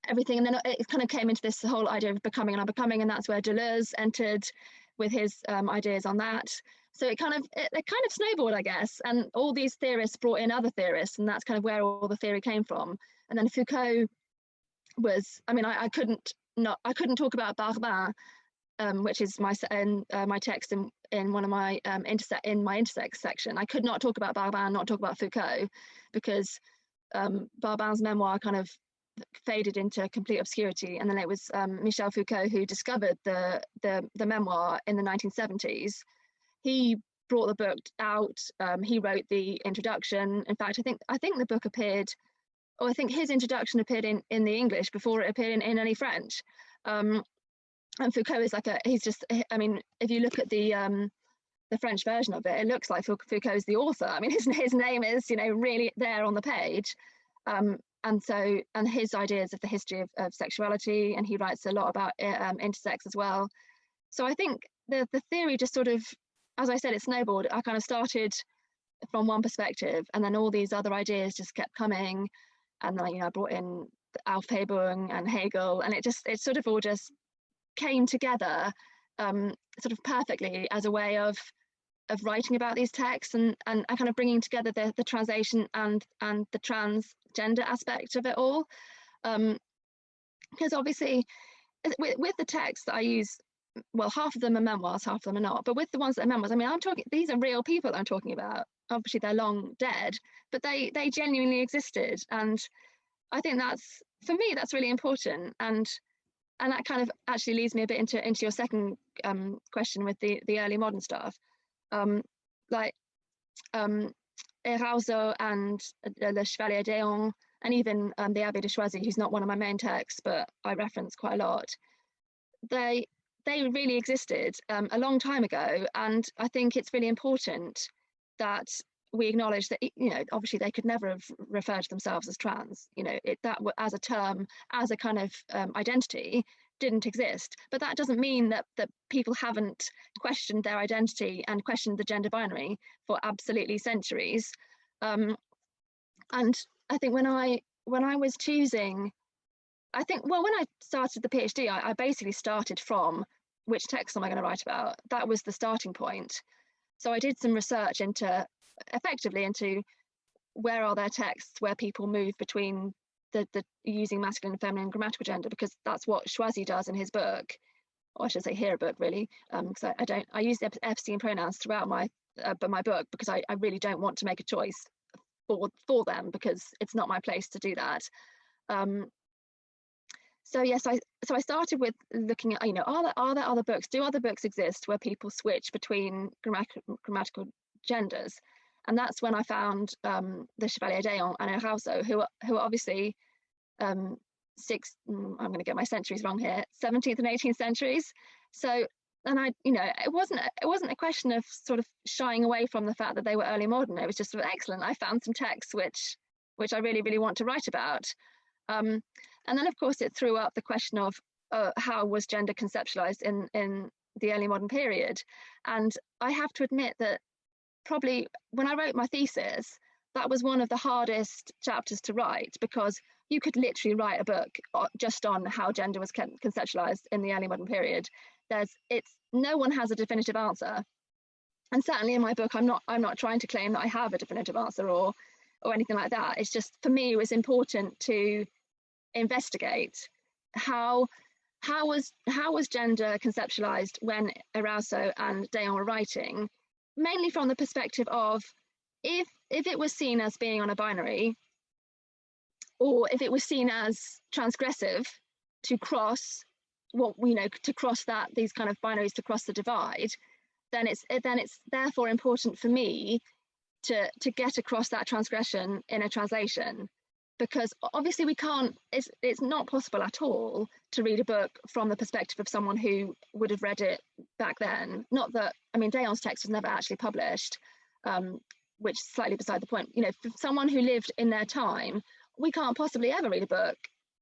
Speaker 2: everything, and then it kind of came into this whole idea of becoming and unbecoming, and that's where Deleuze entered with his ideas on that. So it kind of snowballed, I guess, and all these theorists brought in other theorists, and that's kind of where all the theory came from. And then Foucault was, I mean, I couldn't talk about Barbin, which is my text in one of my intersex section. I could not talk about Barbin, not talk about Foucault, because Barbin's memoir kind of faded into complete obscurity, and then it was Michel Foucault who discovered the memoir in the 1970s. He brought the book out. He wrote the introduction. In fact, I think the book appeared, or I think his introduction appeared in the English before it appeared in any French. And Foucault is I mean, if you look at the French version of it, it looks like Foucault's the author. I mean, his name is, really there on the page. And his ideas of the history of sexuality, and he writes a lot about intersex as well. So I think the theory just sort of, as I said, it snowballed. I kind of started from one perspective, and then all these other ideas just kept coming. And then, I brought in Aufhebung and Hegel, and it sort of all just came together sort of perfectly as a way of writing about these texts, and kind of bringing together the translation and the transgender aspect of it all. Because obviously with the texts that I use, well, half of them are memoirs, half of them are not, but with the ones that are memoirs, I mean, these are real people I'm talking about. Obviously they're long dead, but they genuinely existed. And I think for me, that's really important. And that kind of actually leads me a bit into your second question with the early modern stuff. Like Erauso and Le Chevalier d'Eon, and even the Abbé de Choisy, who's not one of my main texts, but I reference quite a lot. They really existed a long time ago, and I think it's really important that we acknowledge that, obviously they could never have referred to themselves as trans, that as a term, as a kind of identity, didn't exist. But that doesn't mean that people haven't questioned their identity and questioned the gender binary for absolutely centuries. And I think when I was choosing, when I started the PhD, I basically started from which text am I going to write about. That was the starting point. So I did some research effectively into where are there texts where people move between the using masculine and feminine grammatical gender, because that's what Schwazi does in his book, or I should say here book really, because I use the epstein pronouns throughout my book, because I really don't want to make a choice for them, because it's not my place to do that. So yes, I started with looking at, are there other books? Do other books exist where people switch between grammatical genders? And that's when I found the Chevalier d'Eon and Rousseau, who are obviously I'm going to get my centuries wrong here, 17th and 18th centuries. So, and it wasn't a question of sort of shying away from the fact that they were early modern. It was just sort of excellent. I found some texts which I really, really want to write about. And then, of course, it threw up the question of how was gender conceptualized in the early modern period. And I have to admit that probably when I wrote my thesis, that was one of the hardest chapters to write, because you could literally write a book just on how gender was conceptualized in the early modern period. No one has a definitive answer. And certainly in my book, I'm not trying to claim that I have a definitive answer or anything like that. It's just, for me, it was important to investigate how was gender conceptualized when Rousseau and d'Eon were writing, mainly from the perspective of if it was seen as being on a binary, or if it was seen as transgressive to cross these kind of binaries, to cross the divide, then it's therefore important for me to get across that transgression in a translation. Because obviously it's not possible at all to read a book from the perspective of someone who would have read it back then. Not that, d'Eon's text was never actually published, which is slightly beside the point. For someone who lived in their time, we can't possibly ever read a book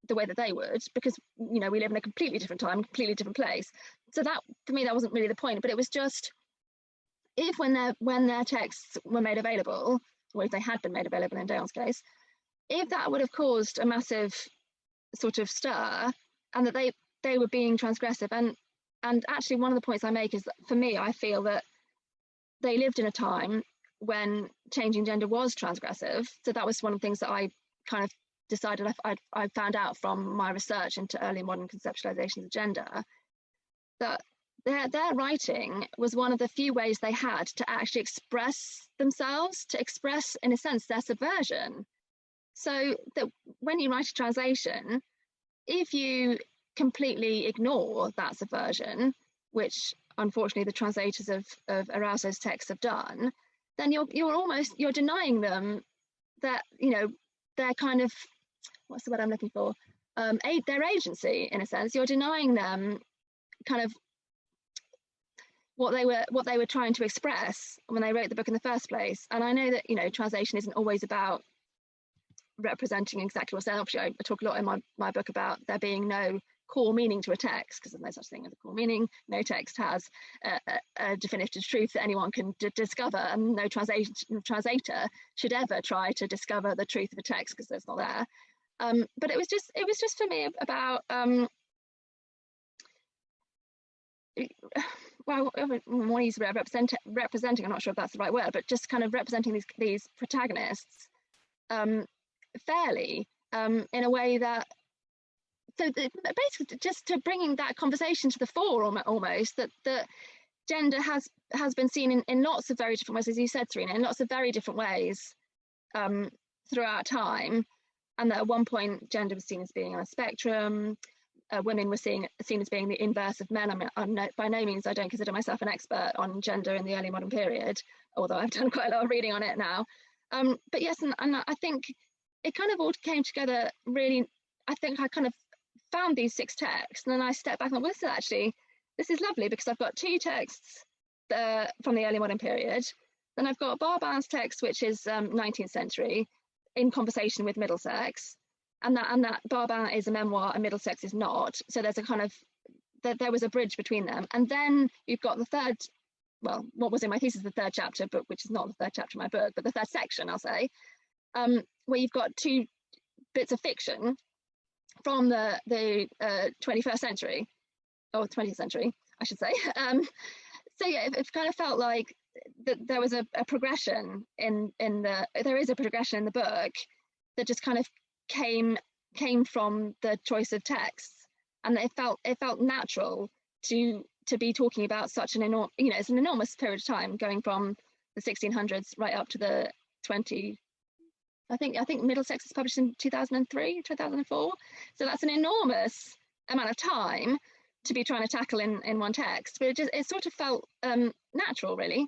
Speaker 2: the way that they would, because, we live in a completely different time, completely different place. So that, for me, that wasn't really the point, but it was just, if when their texts were made available, or if they had been made available in d'Eon's case, if that would have caused a massive sort of stir, and that they were being transgressive, and actually one of the points I make is that, for me, I feel that they lived in a time when changing gender was transgressive. So that was one of the things that I kind of decided I found out from my research into early modern conceptualizations of gender, that their writing was one of the few ways they had to actually express themselves, to express, in a sense, their subversion. So that when you write a translation, if you completely ignore that subversion, which unfortunately the translators of Rousseau's texts have done, then you're denying them that, their kind of, what's the word I'm looking for? Their agency, in a sense. You're denying them kind of what they were trying to express when they wrote the book in the first place. And I know that, translation isn't always about representing exactly what's there. Obviously, I talk a lot in my book about there being no core meaning to a text, because there's no such thing as a core meaning. No text has a definitive truth that anyone can discover, and no translator should ever try to discover the truth of a text, because it's not there. But it was just for me about well, I want to use the word representing. I'm not sure if that's the right word, but just kind of representing these protagonists fairly, in a way that, so basically just to bringing that conversation to the fore, almost, that gender has been seen in lots of very different ways, as you said, Serena, in lots of very different ways throughout time, and that at one point gender was seen as being on a spectrum. Women were seen as being the inverse of men. By no means, I don't consider myself an expert on gender in the early modern period, although I've done quite a lot of reading on it now. But yes, and I think it kind of all came together really. I think I kind of found these 6 texts, and then I stepped back and went, this is lovely, because I've got 2 texts from the early modern period. Then I've got Barban's text, which is 19th century, in conversation with Middlesex, and that Barban is a memoir and Middlesex is not. So there's a kind of there was a bridge between them. And then you've got the third, well, what was in my thesis, the third chapter, but which is not the third chapter of my book, but the third section, I'll say, where you've got two bits of fiction from the 21st century, or 20th century, I should say. So yeah, it kind of felt like that there was a progression there is a progression in the book that just kind of came from the choice of texts, and it felt natural to be talking about such an enormous, it's an enormous period of time, going from the 1600s right up to the 20. I think Middlesex was published in 2003, 2004. So that's an enormous amount of time to be trying to tackle in one text. But it sort of felt natural, really.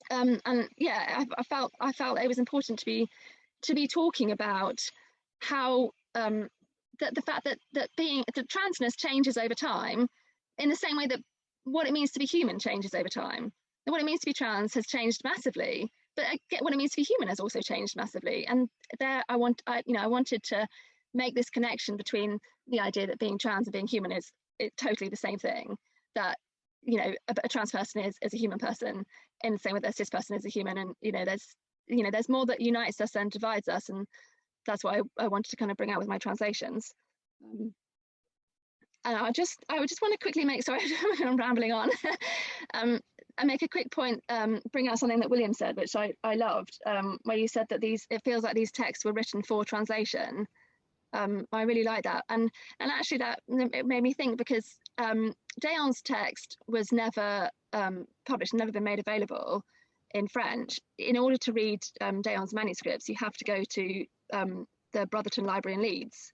Speaker 2: And yeah, I felt it was important to be talking about how the fact that transness changes over time, in the same way that what it means to be human changes over time. And what it means to be trans has changed massively, but what it means to be human has also changed massively. And there, I wanted to make this connection between the idea that being trans and being human is totally the same thing. That a trans person is a human person in the same way that a cis person is a human, and there's more that unites us than divides us, and that's what I wanted to kind of bring out with my translations. And I just want to quickly make, sorry, I'm rambling on. I make a quick point, bring out something that William said, which I loved, where you said that it feels like these texts were written for translation. I really like that, and actually that it made me think, because Dayon's text was never published, never been made available in French. In order to read Dayon's manuscripts, you have to go to the Brotherton Library in Leeds.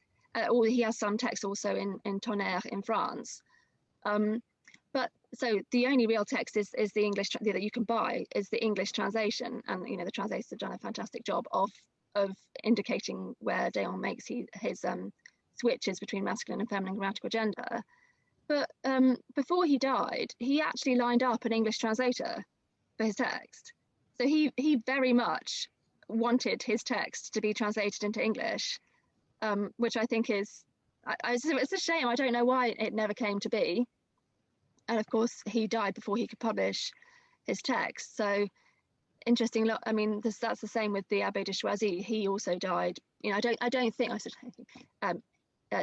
Speaker 2: Or he has some text also in Tonnerre in France. But so the only real text is the English that you can buy, is the English translation, and the translators have done a fantastic job of indicating where Dayon makes his switches between masculine and feminine grammatical gender. But before he died, he actually lined up an English translator for his text. So he very much wanted his text to be translated into English, which I think is, it's a shame. I don't know why it never came to be. And of course, he died before he could publish his text. So interesting. I mean, that's the same with the Abbé de Choisy. He also died. I don't think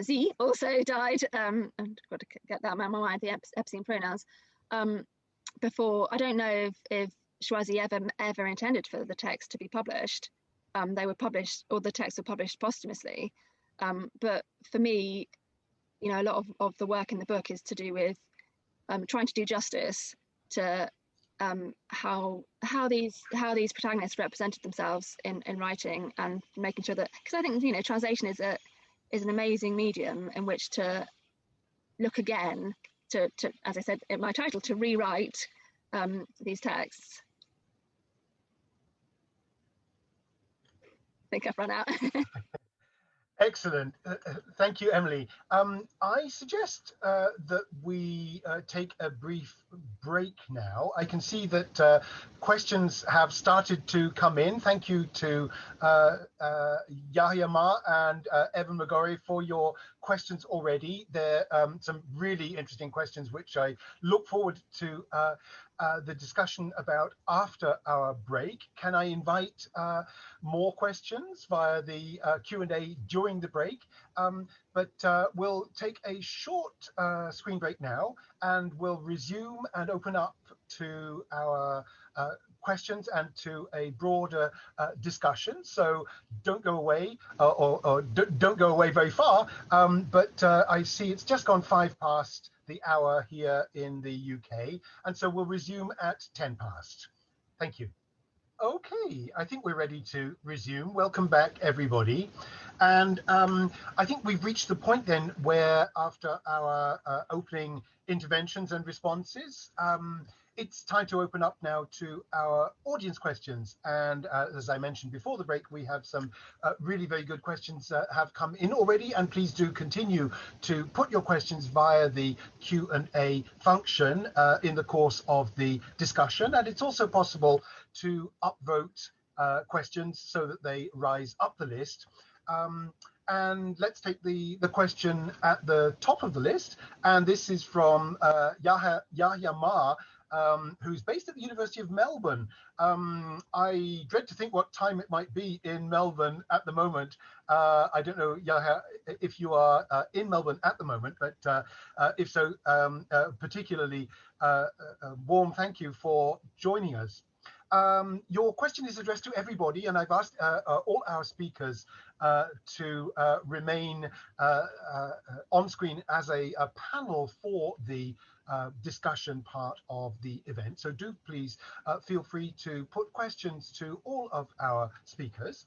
Speaker 2: Z also died. And got to get that out of my mind. The Epstein pronouns. Before, I don't know if Choisy ever intended for the text to be published. They were published, or the texts were published posthumously. But for me, a lot of the work in the book is to do with trying to do justice to how these protagonists represented themselves in writing, and making sure that, because I think translation is an amazing medium in which to look again, to as I said in my title, to rewrite these texts. I think I've run out.
Speaker 1: Excellent. Thank you, Emily. I suggest that we take a brief break now. I can see that questions have started to come in. Thank you to Yahya Ma and Evan McGorry for your questions already. There are some really interesting questions, which I look forward to the discussion about after our break. Can I invite more questions via the Q&A during the break? But we'll take a short screen break now, and we'll resume and open up to our questions and to a broader discussion. So don't go away, or don't go away very far. But I see it's just gone 5 past the hour here in the UK, and so we'll resume at 10 past. Thank you. Okay, I think we're ready to resume. Welcome back, everybody. And I think we've reached the point then where, after our opening interventions and responses, It's time to open up now to our audience questions. And as I mentioned before the break, we have some really very good questions have come in already. And please do continue to put your questions via the Q&A function in the course of the discussion. And it's also possible to upvote questions so that they rise up the list. And let's take the question at the top of the list. And this is from Yahya Ma, who's based at the University of Melbourne. I dread to think what time it might be in Melbourne at the moment. I don't know, Yahya, if you are in Melbourne at the moment, but if so, particularly warm thank you for joining us. Your question is addressed to everybody, and I've asked all our speakers to remain on screen as a panel for the discussion part of the event. So do please feel free to put questions to all of our speakers.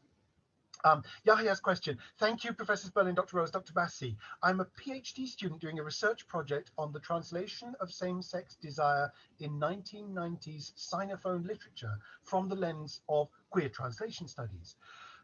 Speaker 1: Yahya's question: thank you, Professor Sperling, Dr. Rose, Dr. Bassi. I'm a PhD student doing a research project on the translation of same-sex desire in 1990s Sinophone literature from the lens of queer translation studies.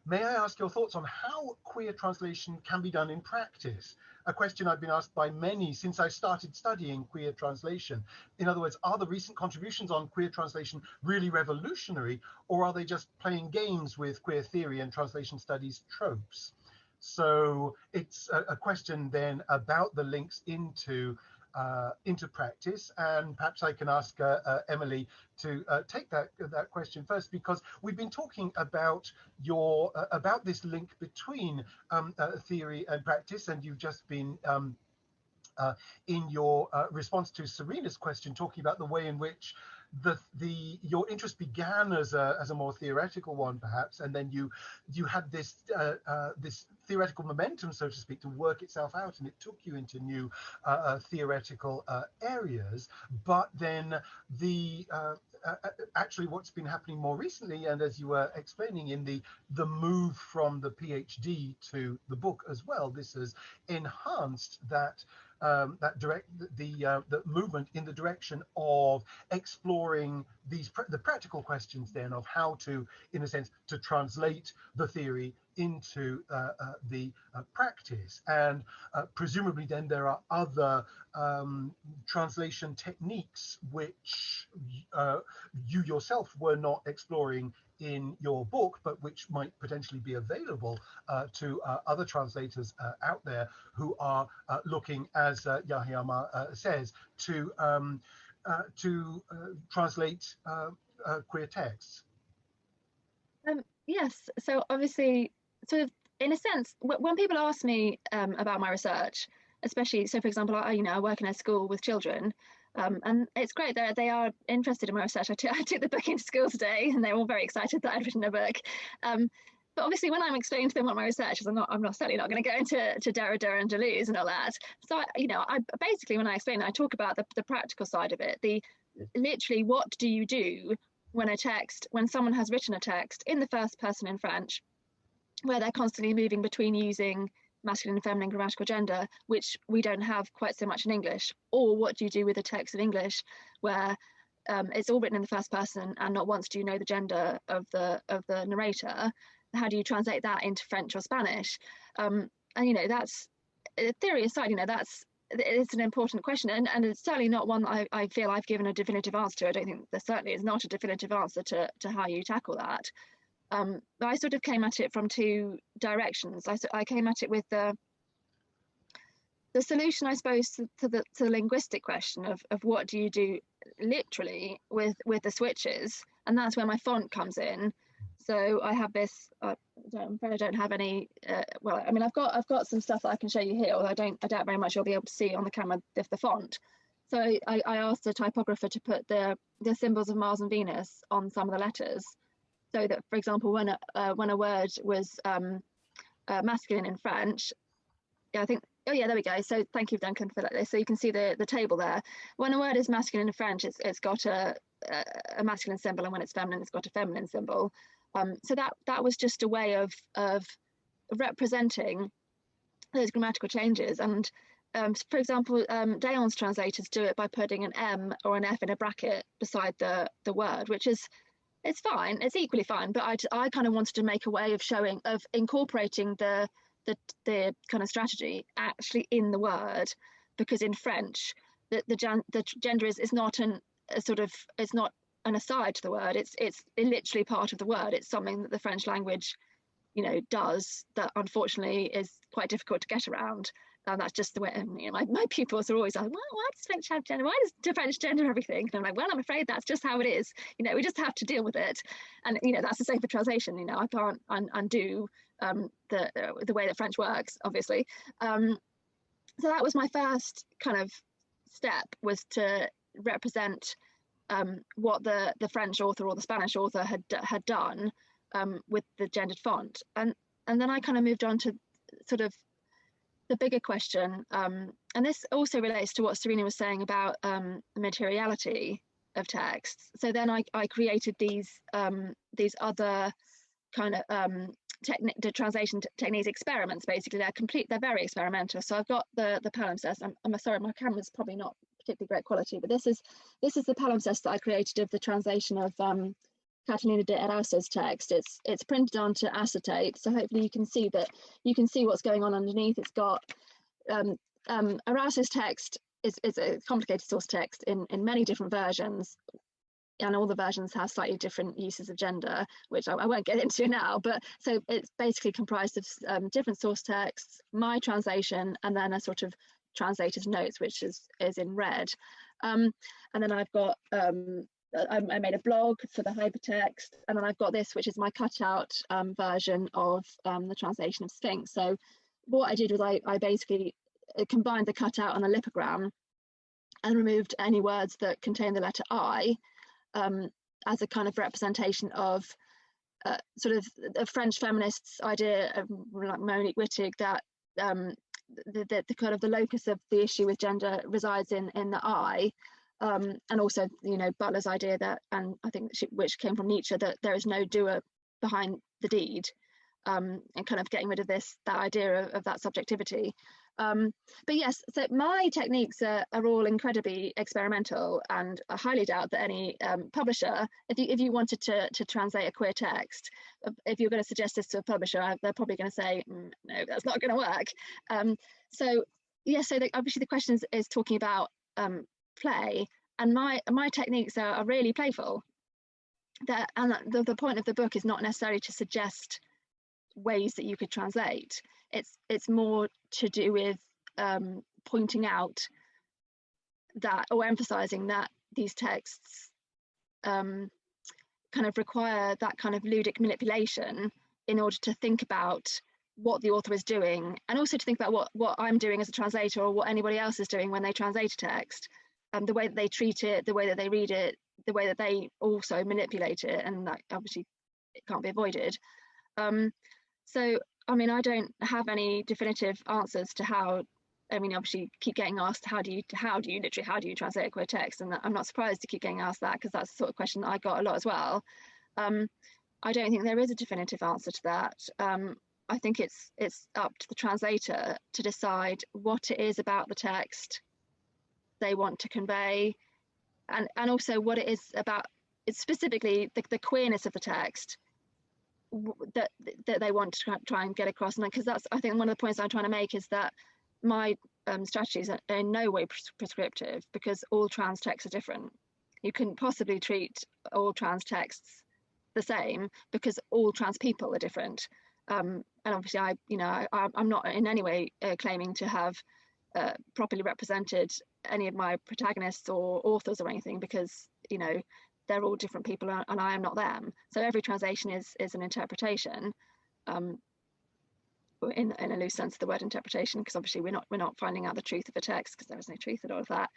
Speaker 1: May I ask your thoughts on how queer translation can be done in practice? A question I've been asked by many since I started studying queer translation. In other words, are the recent contributions on queer translation really revolutionary, or are they just playing games with queer theory and translation studies tropes? So it's a question then about the links into practice, and perhaps I can ask Emily to take that question first, because we've been talking about about this link between theory and practice, and you've just been in your response to Serena's question talking about the way in which your interest began as a more theoretical one, perhaps, and then you had this this theoretical momentum, so to speak, to work itself out, and it took you into new theoretical areas. But then actually what's been happening more recently, and as you were explaining, in the move from the PhD to the book as well, this has enhanced that the movement in the direction of exploring the practical questions then of how to, in a sense, to translate the theory into the practice. And presumably then there are other translation techniques which you yourself were not exploring in your book, but which might potentially be available to other translators out there who are looking, as Yahya Ma says, to translate queer texts.
Speaker 2: Yes, so obviously, sort of in a sense, when people ask me about my research, especially, so for example, I work in a school with children, and it's great that they are interested in my research. I took the book into school today, and they're all very excited that I'd written a book. But obviously, when I'm explaining to them what my research is, I'm certainly not going to go into Derrida and Deleuze and all that. So I basically, when I explain, I talk about the practical side of it. Literally, what do you do when someone has written a text in the first person in French, where they're constantly moving between using masculine and feminine grammatical gender, which we don't have quite so much in English? Or what do you do with a text in English where it's all written in the first person, and not once do you know the gender of the narrator? How do you translate that into French or Spanish? And that's, theory aside, it's an important question, and it's certainly not one that I feel I've given a definitive answer to. I don't think there certainly is not a definitive answer to how you tackle that. But I sort of came at it from two directions. I came at it with the solution, I suppose, to the linguistic question of what do you do literally with the switches, and that's where my font comes in. So I have this. I'm afraid I don't have any. Well, I mean, I've got some stuff that I can show you here. Although I doubt very much you'll be able to see on the camera the font. So I asked the typographer to put the symbols of Mars and Venus on some of the letters, so that, for example, when a word was masculine in French, I think. Oh yeah, there we go. So thank you, Duncan, for that. So you can see the table there. When a word is masculine in French, it's got a masculine symbol, and when it's feminine, it's got a feminine symbol. So that was just a way of representing those grammatical changes. And for example, Dayon's translators do it by putting an M or an F in a bracket beside the word, which is, it's fine, it's equally fine, but I kind of wanted to make a way of showing, of incorporating the kind of strategy actually in the word, because in French the gender is not it's not an aside to the word, it's literally part of the word. It's something that the French language, you know, does, that unfortunately is quite difficult to get around. And that's just the way, you know, my pupils are always like, well, why does French have gender? Why does French gender everything? And I'm like, well, I'm afraid that's just how it is. You know, we just have to deal with it. And, you know, that's the same for translation. You know, I can't undo the way that French works, obviously. So that was my first kind of step, was to represent what the French author or the Spanish author had done with the gendered font. And then I kind of moved on to sort of the bigger question, and this also relates to what Serena was saying about the materiality of texts. So then I created these other kind of the translation techniques experiments. Basically, they're very experimental. So I've got the palimpsest. I'm sorry, my camera's probably not particularly great quality, but this is the palimpsest that I created of the translation of Catalina de Erausa's text. It's printed onto acetate, so hopefully you can see what's going on underneath. It's got Erausa's text is a complicated source text in many different versions, and all the versions have slightly different uses of gender, which I won't get into now. But so it's basically comprised of different source texts, my translation, and then a sort of translator's notes, which is in red. And then I've got I made a blog for the hypertext, and then I've got this, which is my cutout version of the translation of Sphinx. So what I did was I basically combined the cutout and the lipogram and removed any words that contain the letter I as a kind of representation of sort of a French feminist's idea of, like Monique Wittig, that the kind of the locus of the issue with gender resides in the I. And also, you know, Butler's idea that, and I think which came from Nietzsche, that there is no doer behind the deed, and kind of getting rid of that idea of that subjectivity. But yes, so my techniques are all incredibly experimental, and I highly doubt that any publisher, if you wanted to translate a queer text, if you're going to suggest this to a publisher, they're probably going to say, no, that's not going to work. So yes, so obviously the question is talking about play, and my techniques are really playful. And the point of the book is not necessarily to suggest ways that you could translate. It's more to do with pointing out that, or emphasizing that, these texts kind of require that kind of ludic manipulation in order to think about what the author is doing, and also to think about what I'm doing as a translator, or what anybody else is doing when they translate a text. The way that they treat it, the way that they read it, the way that they also manipulate it, and that obviously it can't be avoided. So, I mean, I don't have any definitive answers to how. I mean, obviously, keep getting asked how do you translate a queer text, and I'm not surprised to keep getting asked that, because that's the sort of question that I got a lot as well. I don't think there is a definitive answer to that. I think it's up to the translator to decide what it is about the text they want to convey, and also what it is about, it's specifically the queerness of the text that they want to try and get across. And because that's, I think, one of the points I'm trying to make is that my strategies are in no way prescriptive, because all trans texts are different. You couldn't possibly treat all trans texts the same, because all trans people are different. And obviously I'm not in any way claiming to have properly represented any of my protagonists or authors or anything, because, you know, they're all different people and I am not them. So every translation is an interpretation, in a loose sense of the word interpretation, because obviously we're not finding out the truth of a text, because there is no truth in all of that.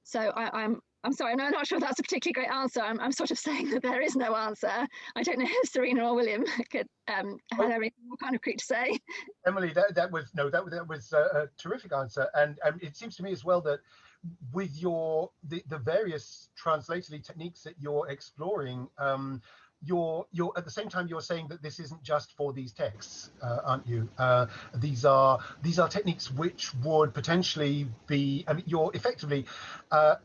Speaker 2: So I'm sorry, I'm not sure that's a particularly great answer. I'm sort of saying that there is no answer. I don't know if Serena or William could have anything more kind of quick to say.
Speaker 1: Emily, that was a terrific answer, and it seems to me as well that with the various translatorly techniques that you're exploring, you're at the same time you're saying that this isn't just for these texts, aren't you? These are techniques which would potentially be, I mean, you're effectively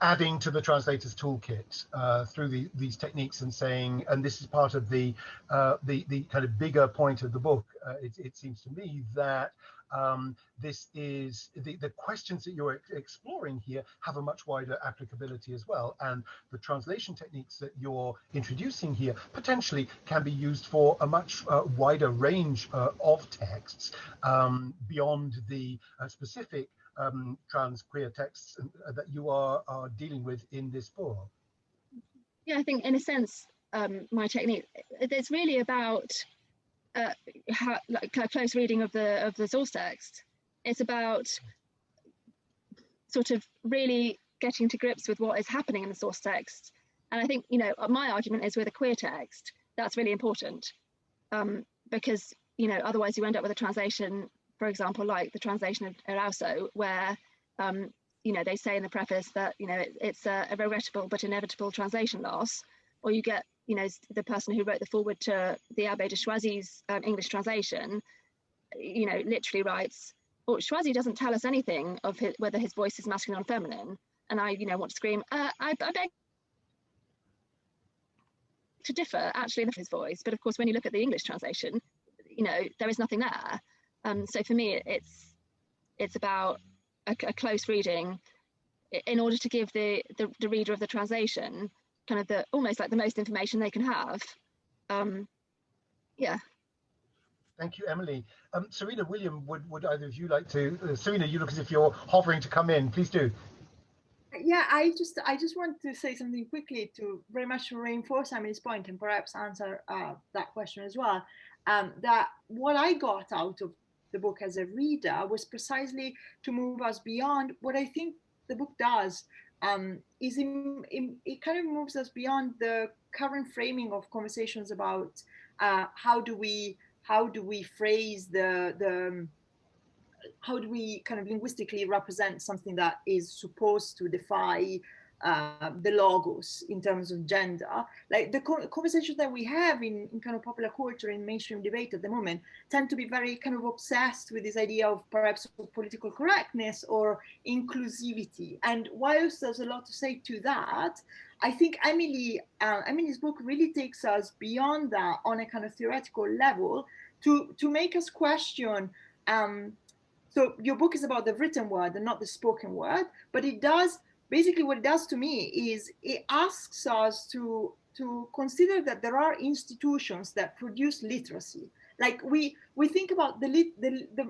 Speaker 1: adding to the translator's toolkit through these techniques and saying, and this is part of the kind of bigger point of the book. It seems to me that this is the questions that you're exploring here have a much wider applicability as well, and the translation techniques that you're introducing here potentially can be used for a much wider range of texts beyond the specific trans queer texts that you are dealing with in this book.
Speaker 2: Yeah, I think in a sense my technique, it's really about like a close reading of the source text. It's about sort of really getting to grips with what is happening in the source text. And I think, you know, my argument is with a queer text, that's really important because, you know, otherwise you end up with a translation, for example, like the translation of Erauso, where, you know, they say in the preface that, you know, it's a regrettable but inevitable translation loss, or you get, you know, the person who wrote the foreword to the Abbé de Choisy's English translation, you know, literally writes, well, Choisy doesn't tell us anything of whether his voice is masculine or feminine. And I, you know, want to scream, I beg to differ, actually, in his voice. But of course, when you look at the English translation, you know, there is nothing there. So for me, it's about a close reading in order to give the reader of the translation kind of almost like the most information they can have. Yeah.
Speaker 1: Thank you, Emily. Serena, William, would either of you like to? Serena, you look as if you're hovering to come in. Please do.
Speaker 3: Yeah, I just want to say something quickly to very much reinforce Emily's point and perhaps answer that question as well. That what I got out of the book as a reader was precisely to move us beyond what I think the book does. Is it kind of moves us beyond the current framing of conversations about how do we phrase how do we kind of linguistically represent something that is supposed to defy the logos in terms of gender. Like the conversations that we have in kind of popular culture, in mainstream debate at the moment, tend to be very kind of obsessed with this idea of perhaps political correctness or inclusivity. And whilst there's a lot to say to that, I think Emily's book really takes us beyond that on a kind of theoretical level to make us question. So your book is about the written word and not the spoken word, but it does, basically what it does to me is it asks us to consider that there are institutions that produce literacy. Like we think about the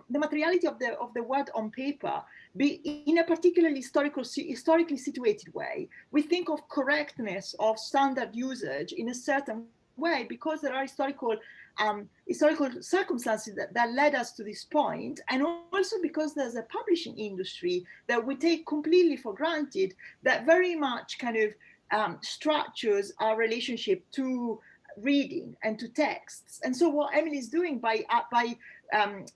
Speaker 3: materiality of the word on paper in a particularly historically situated way. We think of correctness of standard usage in a certain way because there are historical circumstances that led us to this point, and also because there's a publishing industry that we take completely for granted that very much kind of structures our relationship to reading and to texts. And so what Emily is doing by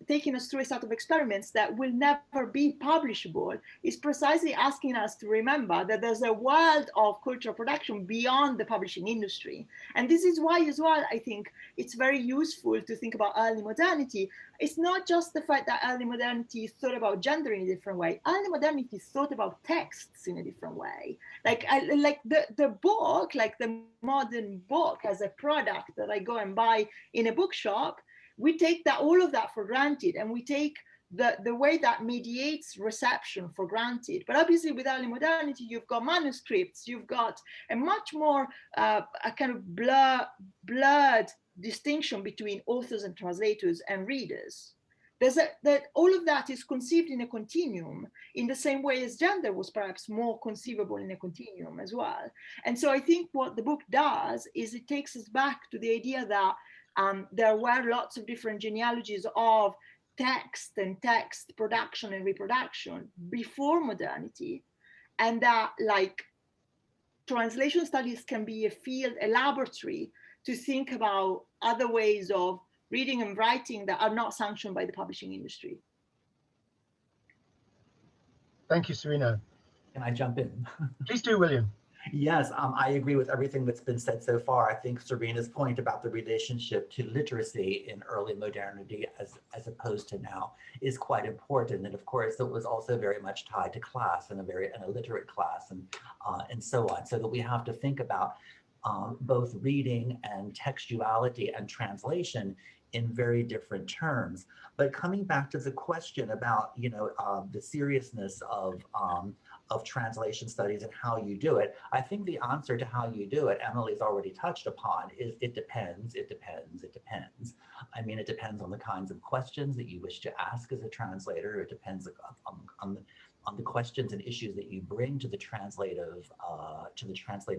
Speaker 3: taking us through a set of experiments that will never be publishable is precisely asking us to remember that there's a world of cultural production beyond the publishing industry. And this is why as well, I think it's very useful to think about early modernity. It's not just the fact that early modernity thought about gender in a different way. Early modernity thought about texts in a different way. Like the book, like the modern book as a product that I go and buy in a bookshop, we take all of that for granted, and we take the way that mediates reception for granted. But obviously with early modernity, you've got manuscripts, you've got a much more a kind of blurred distinction between authors and translators and readers. That all of that is conceived in a continuum in the same way as gender was perhaps more conceivable in a continuum as well. And so I think what the book does is it takes us back to the idea that there were lots of different genealogies of text and text production and reproduction before modernity, and that like translation studies can be a field, a laboratory to think about other ways of reading and writing that are not sanctioned by the publishing industry.
Speaker 1: Thank you, Serena.
Speaker 4: Can I jump in?
Speaker 1: Please do, William.
Speaker 4: Yes, I agree with everything that's been said so far. I think Serena's point about the relationship to literacy in early modernity as opposed to now is quite important. And of course, it was also very much tied to class and an illiterate class and so on. So that we have to think about both reading and textuality and translation in very different terms. But coming back to the question about, the seriousness of translation studies and how you do it, I think the answer to how you do it, Emily's already touched upon, is it depends, it depends, it depends. I mean, it depends on the kinds of questions that you wish to ask as a translator. It depends on the questions and issues that you bring to the translative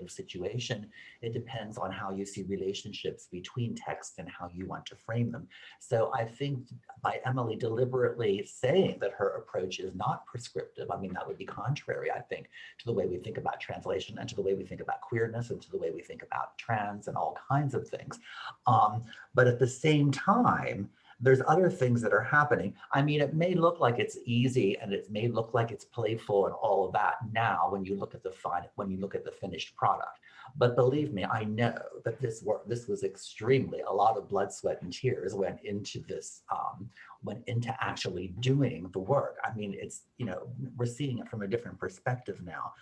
Speaker 4: situation. It depends on how you see relationships between texts and how you want to frame them. So I think by Emily deliberately saying that her approach is not prescriptive, I mean, that would be contrary, I think, to the way we think about translation and to the way we think about queerness and to the way we think about trans and all kinds of things. But at the same time, there's other things that are happening. I mean, it may look like it's easy and it may look like it's playful and all of that now when you look at the finished product. But believe me, I know that this was extremely, a lot of blood, sweat, and tears went into this, went into actually doing the work. I mean, it's, we're seeing it from a different perspective now.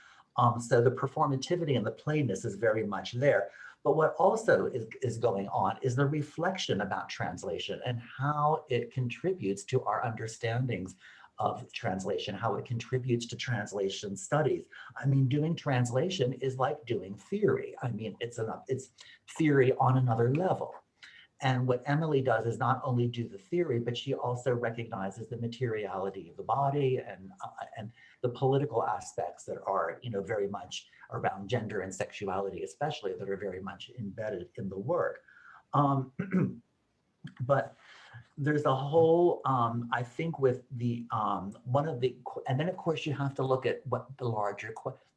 Speaker 4: So the performativity and the plainness is very much there. But what also is going on is the reflection about translation and how it contributes to our understandings of translation, how it contributes to translation studies. I mean, doing translation is like doing theory. I mean, it's theory on another level. And what Emily does is not only do the theory, but she also recognizes the materiality of the body and the political aspects that are, very much around gender and sexuality, especially, that are very much embedded in the work. But there's a whole, I think with the, and then of course you have to look at what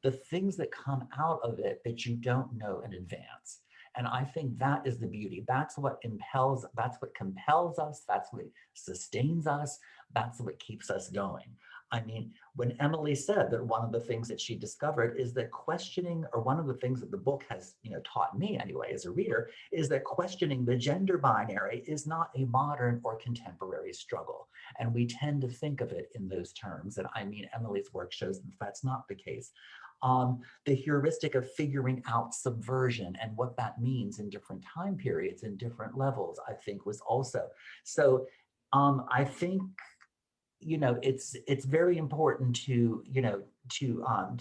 Speaker 4: the things that come out of it that you don't know in advance. And I think that is the beauty. That's what compels us, that's what sustains us, that's what keeps us going. I mean, when Emily said that one of the things that she discovered is that questioning, or one of the things that the book has, taught me anyway as a reader, is that questioning the gender binary is not a modern or contemporary struggle. And we tend to think of it in those terms. And I mean, Emily's work shows that that's not the case. The heuristic of figuring out subversion and what that means in different time periods and different levels, I think was also. So I think, it's very important to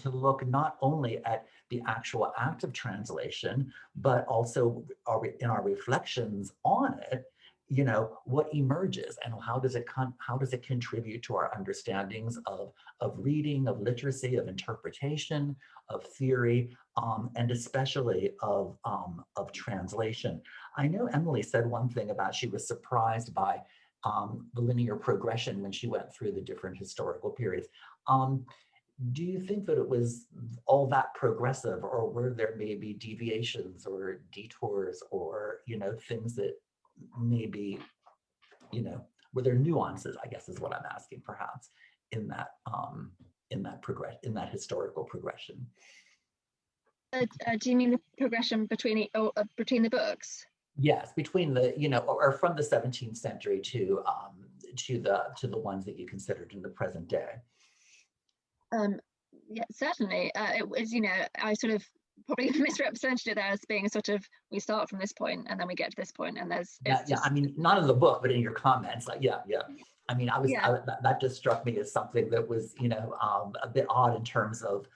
Speaker 4: look not only at the actual act of translation, but also in our reflections on it, what emerges and how does it contribute to our understandings of reading, of literacy, of interpretation, of theory, and especially of translation. I know Emily said one thing about she was surprised by the linear progression when she went through the different historical periods. Do you think that it was all that progressive, or were there maybe deviations or detours or, things that maybe, were there nuances, I guess is what I'm asking, perhaps, in that historical progression?
Speaker 2: Do you mean the progression between the books?
Speaker 4: Yes, between the, or from the 17th century to the ones that you considered in the present day.
Speaker 2: Yeah, certainly. It was, I sort of probably misrepresented it there as being a sort of, we start from this point and then we get to this point, and there's.
Speaker 4: I mean, not in the book, but in your comments, like, yeah. I mean, that just struck me as something that was, a bit odd in terms of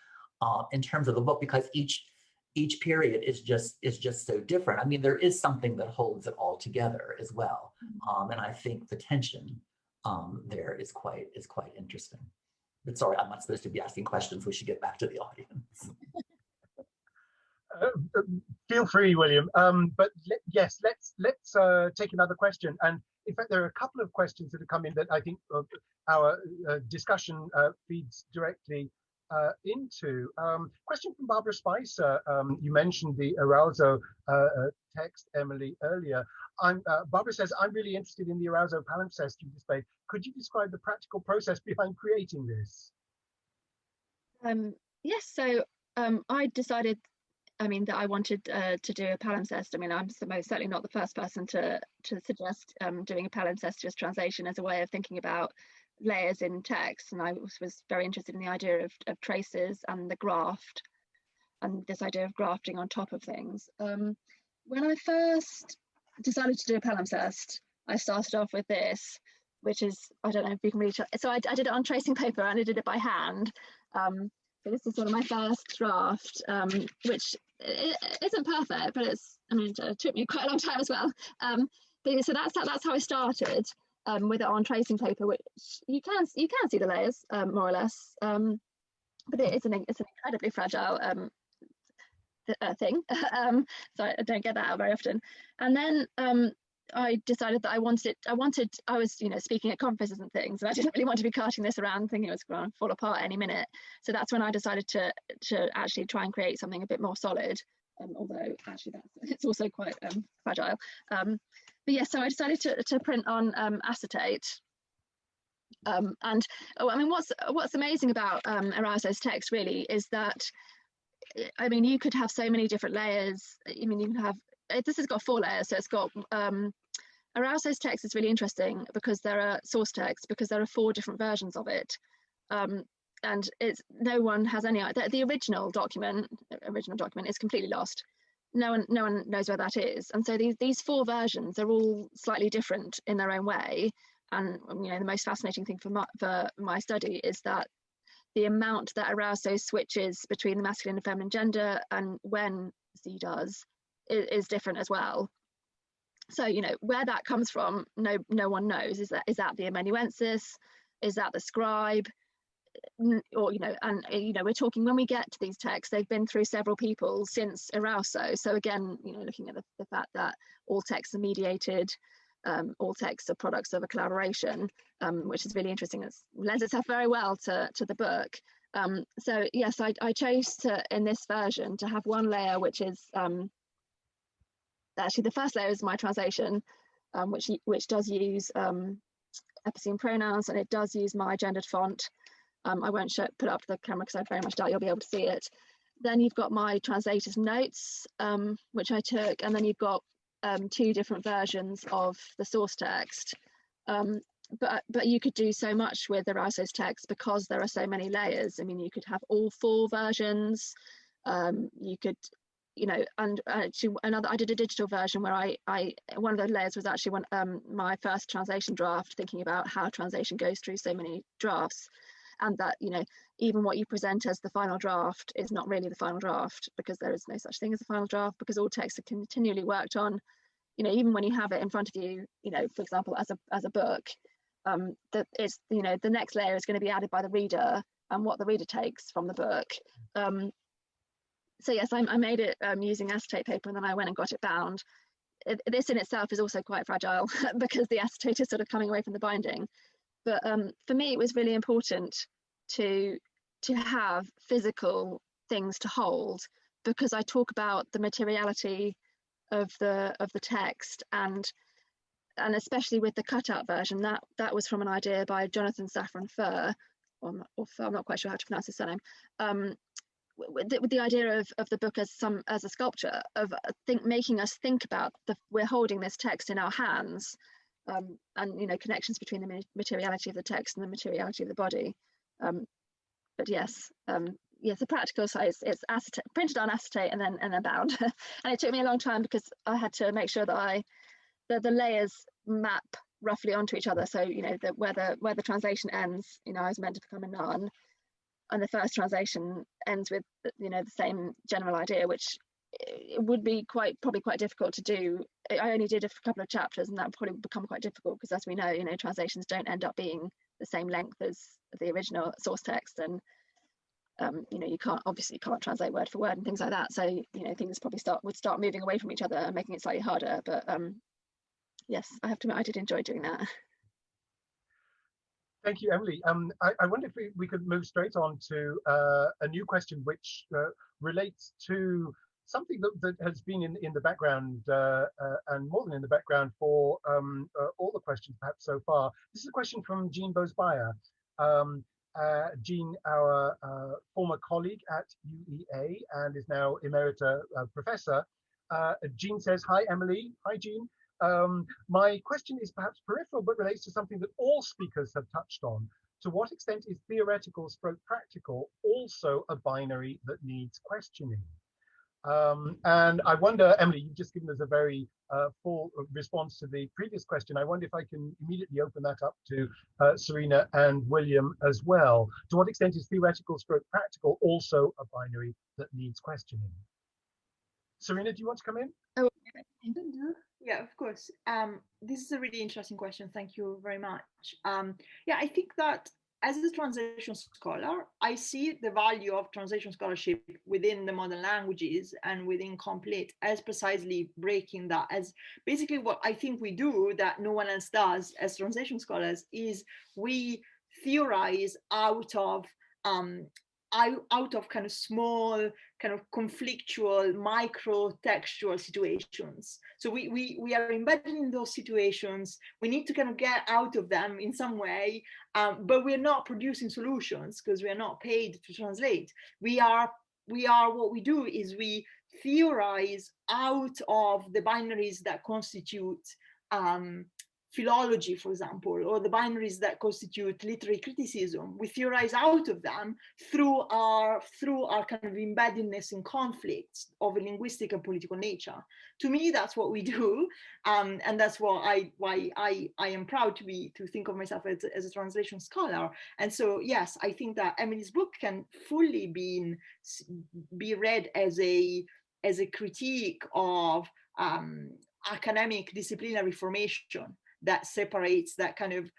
Speaker 4: the book, because each period is just so different. I mean, there is something that holds it all together as well, and I think the tension there is quite interesting. But sorry, I'm not supposed to be asking questions. We should get back to the audience.
Speaker 1: Feel free, William. But yes, let's take another question. And in fact, there are a couple of questions that have come in that I think our discussion feeds directly into. Question from Barbara Spicer. You mentioned the Arousal text, Emily, earlier. Barbara says, I'm really interested in the Arousal palimpsest you displayed. Could you describe the practical process behind creating this?
Speaker 2: Yes, so I decided, that I wanted to do a palimpsest. I'm most certainly not the first person to suggest doing a palimpsestuous translation as a way of thinking about layers in text. And I was very interested in the idea of traces and the graft, and this idea of grafting on top of things. When I first decided to do a palimpsest, I started off with this, which is, I don't know if you can read it. So I did it on tracing paper, and I did it by hand. So this is sort of my first draft, which isn't perfect, but it took me quite a long time as well. But so that's how I started, with it on tracing paper, which you can see the layers, more or less, but it's an incredibly fragile thing, so I don't get that out very often. And then I decided that I was speaking at conferences and things, and I didn't really want to be carting this around thinking it was going to fall apart any minute. So that's when I decided to actually try and create something a bit more solid, although actually it's also quite fragile. But yeah, so I decided to print on acetate. And what's amazing about Arauso's text really is that, you could have so many different layers. You can have, this has got 4 layers, so it's got Arauso's text is really interesting because there are source texts, because there are 4 different versions of it, and no one has any. The original document is completely lost. No one knows where that is, and so these 4 versions are all slightly different in their own way. And the most fascinating thing for my study is that the amount that Arauso switches between the masculine and feminine gender, and when Z does, is different as well. So where that comes from, no one knows. Is that the amanuensis? Is that the scribe? Or we're talking, when we get to these texts, they've been through several people since Arauso. So again, looking at the fact that all texts are mediated, all texts are products of a collaboration, which is really interesting. It lends itself very well to the book. So yes, I chose in this version to have one layer, which is actually the first layer is my translation, which does use epicene pronouns, and it does use my gendered font. I won't put it up to the camera because I very much doubt you'll be able to see it. Then you've got my translator's notes, which I took, and then you've got 2 different versions of the source text. But you could do so much with Arauso's text because there are so many layers. You could have all 4 versions. You could, and actually I did a digital version where I one of the layers was actually my first translation draft, thinking about how translation goes through so many drafts, and that even what you present as the final draft is not really the final draft, because there is no such thing as a final draft, because all texts are continually worked on. Even when you have it in front of you, for example, as a book, that is, the next layer is going to be added by the reader and what the reader takes from the book. So yes, I made it using acetate paper, and then I went and got it bound. This in itself is also quite fragile because the acetate is sort of coming away from the binding. But for me, it was really important to have physical things to hold, because I talk about the materiality of the text, and especially with the cutout version, that was from an idea by Jonathan Safran Foer, I'm not quite sure how to pronounce his surname, with the idea of the book as a sculpture, of making us think about we're holding this text in our hands, and connections between the materiality of the text and the materiality of the body. But yes, the practical side, it's acetate, printed on acetate and then bound. And it took me a long time because I had to make sure that the layers map roughly onto each other. So where the translation ends, I was meant to become a nun, and the first translation ends with the same general idea, which it would be probably quite difficult to do. I only did a couple of chapters, and that would probably become quite difficult, because as we know, translations don't end up being the same length as the original source text, and you can't translate word for word and things like that. So things probably would start moving away from each other and making it slightly harder. But yes, I have to admit, I did enjoy doing that.
Speaker 1: Thank you, Emily. I wonder if we could move straight on to a new question, which relates to something that has been in the background, and more than in the background, for all the questions perhaps so far. This is a question from Jean Bosbaya, Jean, our former colleague at UEA and is now Emerita Professor. Jean says, hi, Emily. Hi, Jean. My question is perhaps peripheral, but relates to something that all speakers have touched on. To what extent is theoretical stroke practical also a binary that needs questioning? And I wonder, Emily, you've just given us a very full response to the previous question. I wonder if I can immediately open that up to Serena and William as well. To what extent is theoretical stroke practical also a binary that needs questioning? Serena, do you want to come in?
Speaker 2: Oh,
Speaker 3: yeah, of course. This is a really interesting question. Thank you very much. Yeah, I think that as a translation scholar, I see the value of translation scholarship within the modern languages and within Complete as precisely breaking that, as basically what I think we do that no one else does as translation scholars is we theorize out of kind of small, kind of conflictual, micro textual situations. So we are embedded in those situations. We need to kind of get out of them in some way, but we're not producing solutions because we are not paid to translate. What we do is we theorize out of the binaries that constitute philology, for example, or the binaries that constitute literary criticism. We theorize out of them through our kind of embeddedness in conflicts of a linguistic and political nature. To me, that's what we do, and that's why I am proud to think of myself as a translation scholar. And so, yes, I think that Emily's book can fully be read as a critique of academic disciplinary formation that separates, that kind of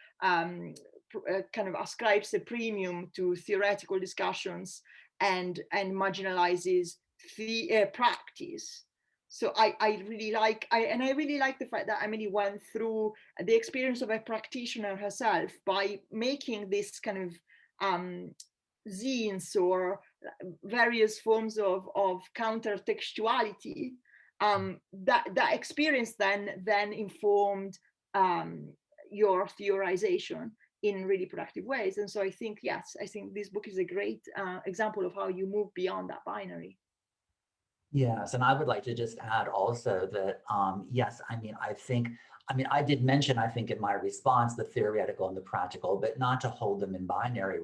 Speaker 3: ascribes a premium to theoretical discussions and marginalizes the practice. So I really like the fact that Emily went through the experience of a practitioner herself by making this kind of zines or various forms of counter-textuality. That experience then informed your theorization in really productive ways. And so I think, yes, I think this book is a great example of how you move beyond that binary.
Speaker 4: Yes, and I would like to just add also that, yes, I did mention, I think, in my response, the theoretical and the practical, but not to hold them in binary,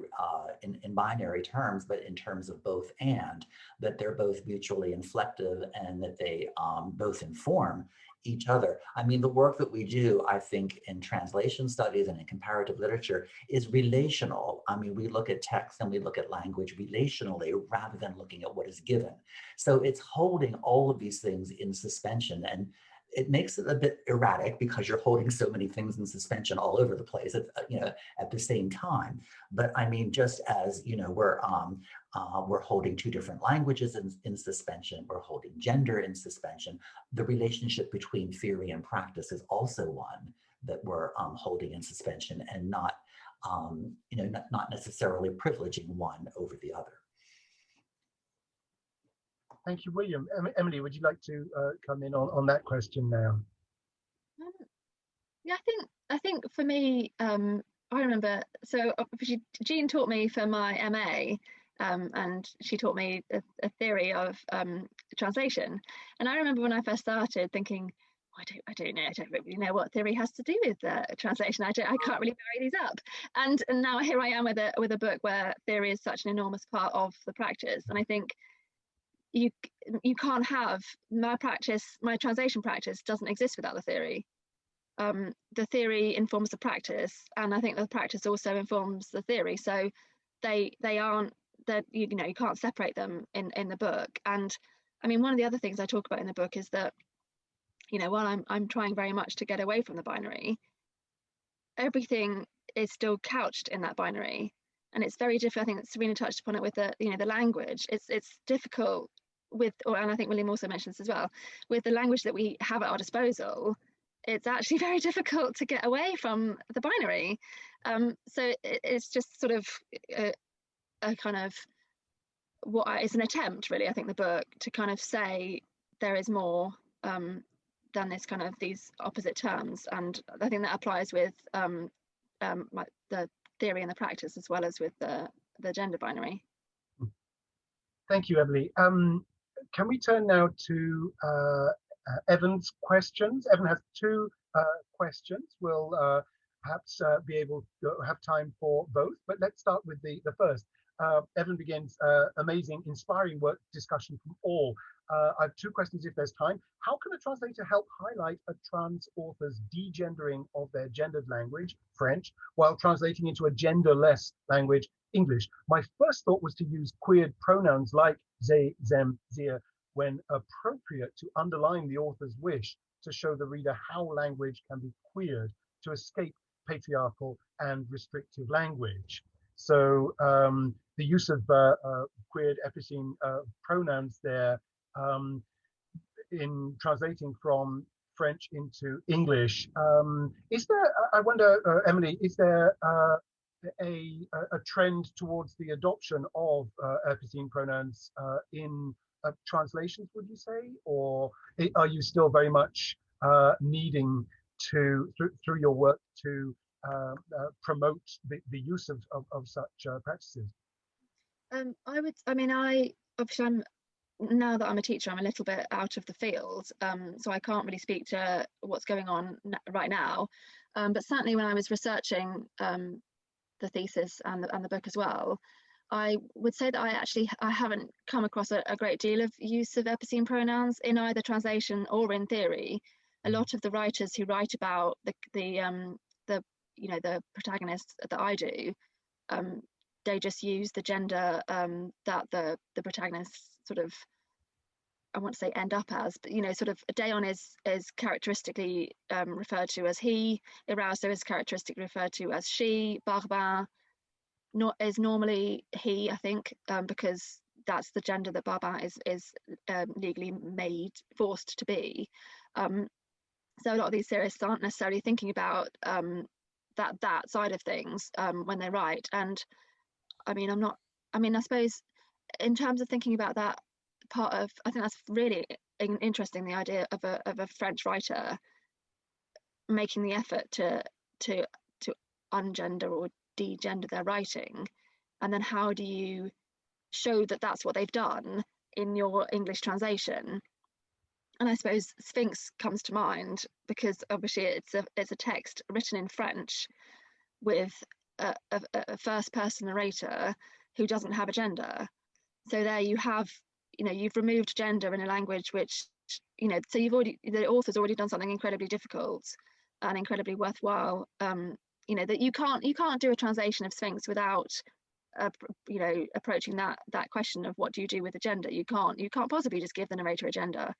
Speaker 4: in binary terms, but in terms of both and, that they're both mutually inflective and that they both inform each other. I mean, the work that we do, I think, in translation studies and in comparative literature is relational. I mean, we look at text and we look at language relationally rather than looking at what is given. So it's holding all of these things in suspension, and it makes it a bit erratic because you're holding so many things in suspension all over the place at, at the same time. But I mean, just as, we're holding two different languages in suspension, we're holding gender in suspension. The relationship between theory and practice is also one that we're holding in suspension, and not necessarily privileging one over the other.
Speaker 1: Thank you, William. Emily, would you like to come in on that question now?
Speaker 2: Yeah, I think for me, I remember, so Jean taught me for my MA, and she taught me a theory of translation. And I remember when I first started thinking, I don't really know what theory has to do with translation. I can't really marry these up. And now here I am with a book where theory is such an enormous part of the practice. And I think you can't have my translation practice doesn't exist without the theory. The theory informs the practice, and I think the practice also informs the theory. So they aren't that you can't separate them in the book. And I mean, one of the other things I talk about in the book is that while I'm trying very much to get away from the binary, everything is still couched in that binary. And it's very difficult. I think that Serena touched upon it with the language. It's difficult and I think William also mentioned this as well, with the language that we have at our disposal. It's actually very difficult to get away from the binary. So it's just sort of a kind of it's an attempt, really. I think the book to kind of say there is more than this these opposite terms, and I think that applies with the theory and the practice, as well as with the gender binary.
Speaker 1: Thank you, Emily. Can we turn now to Evan's questions? Evan has two questions. We'll perhaps be able to have time for both, but let's start with the first. Evan begins, amazing, inspiring work discussion from all. I have two questions if there's time. How can a translator help highlight a trans author's degendering of their gendered language, French, while translating into a genderless language, English? My first thought was to use queered pronouns like they, them, their, when appropriate, to underline the author's wish to show the reader how language can be queered to escape patriarchal and restrictive language. So the use of queered epicene pronouns there in translating from French into English. Is there, I wonder, Emily, is there a trend towards the adoption of epicene pronouns in translations, would you say? Or are you still very much needing to, through your work, to promote the use of such practices?
Speaker 2: Obviously now that I'm a teacher, I'm a little bit out of the field, so I can't really speak to what's going on right now. But certainly when I was researching the thesis and the book as well, I would say that I haven't come across a great deal of use of epicene pronouns in either translation or in theory. A lot of the writers who write about the protagonists that I do, they just use the gender that the protagonists sort of, I want to say end up as, but sort of Dayon is characteristically referred to as he, Erauso is characteristically referred to as she, Barbin is normally he, I think, because that's the gender that Barbin is legally forced to be. So a lot of these theorists aren't necessarily thinking about that side of things when they write. And I suppose in terms of thinking about that part of, I think that's really interesting, the idea of a French writer making the effort to ungender or degender their writing, and then how do you show that that's what they've done in your English translation? And I suppose Sphinx comes to mind because obviously it's a text written in French with a first person narrator who doesn't have a gender. So there you have, you've removed gender in a language which, so the author's already done something incredibly difficult and incredibly worthwhile. That you can't do a translation of Sphinx without approaching that question of what do you do with the gender. You can't possibly just give the narrator a gender.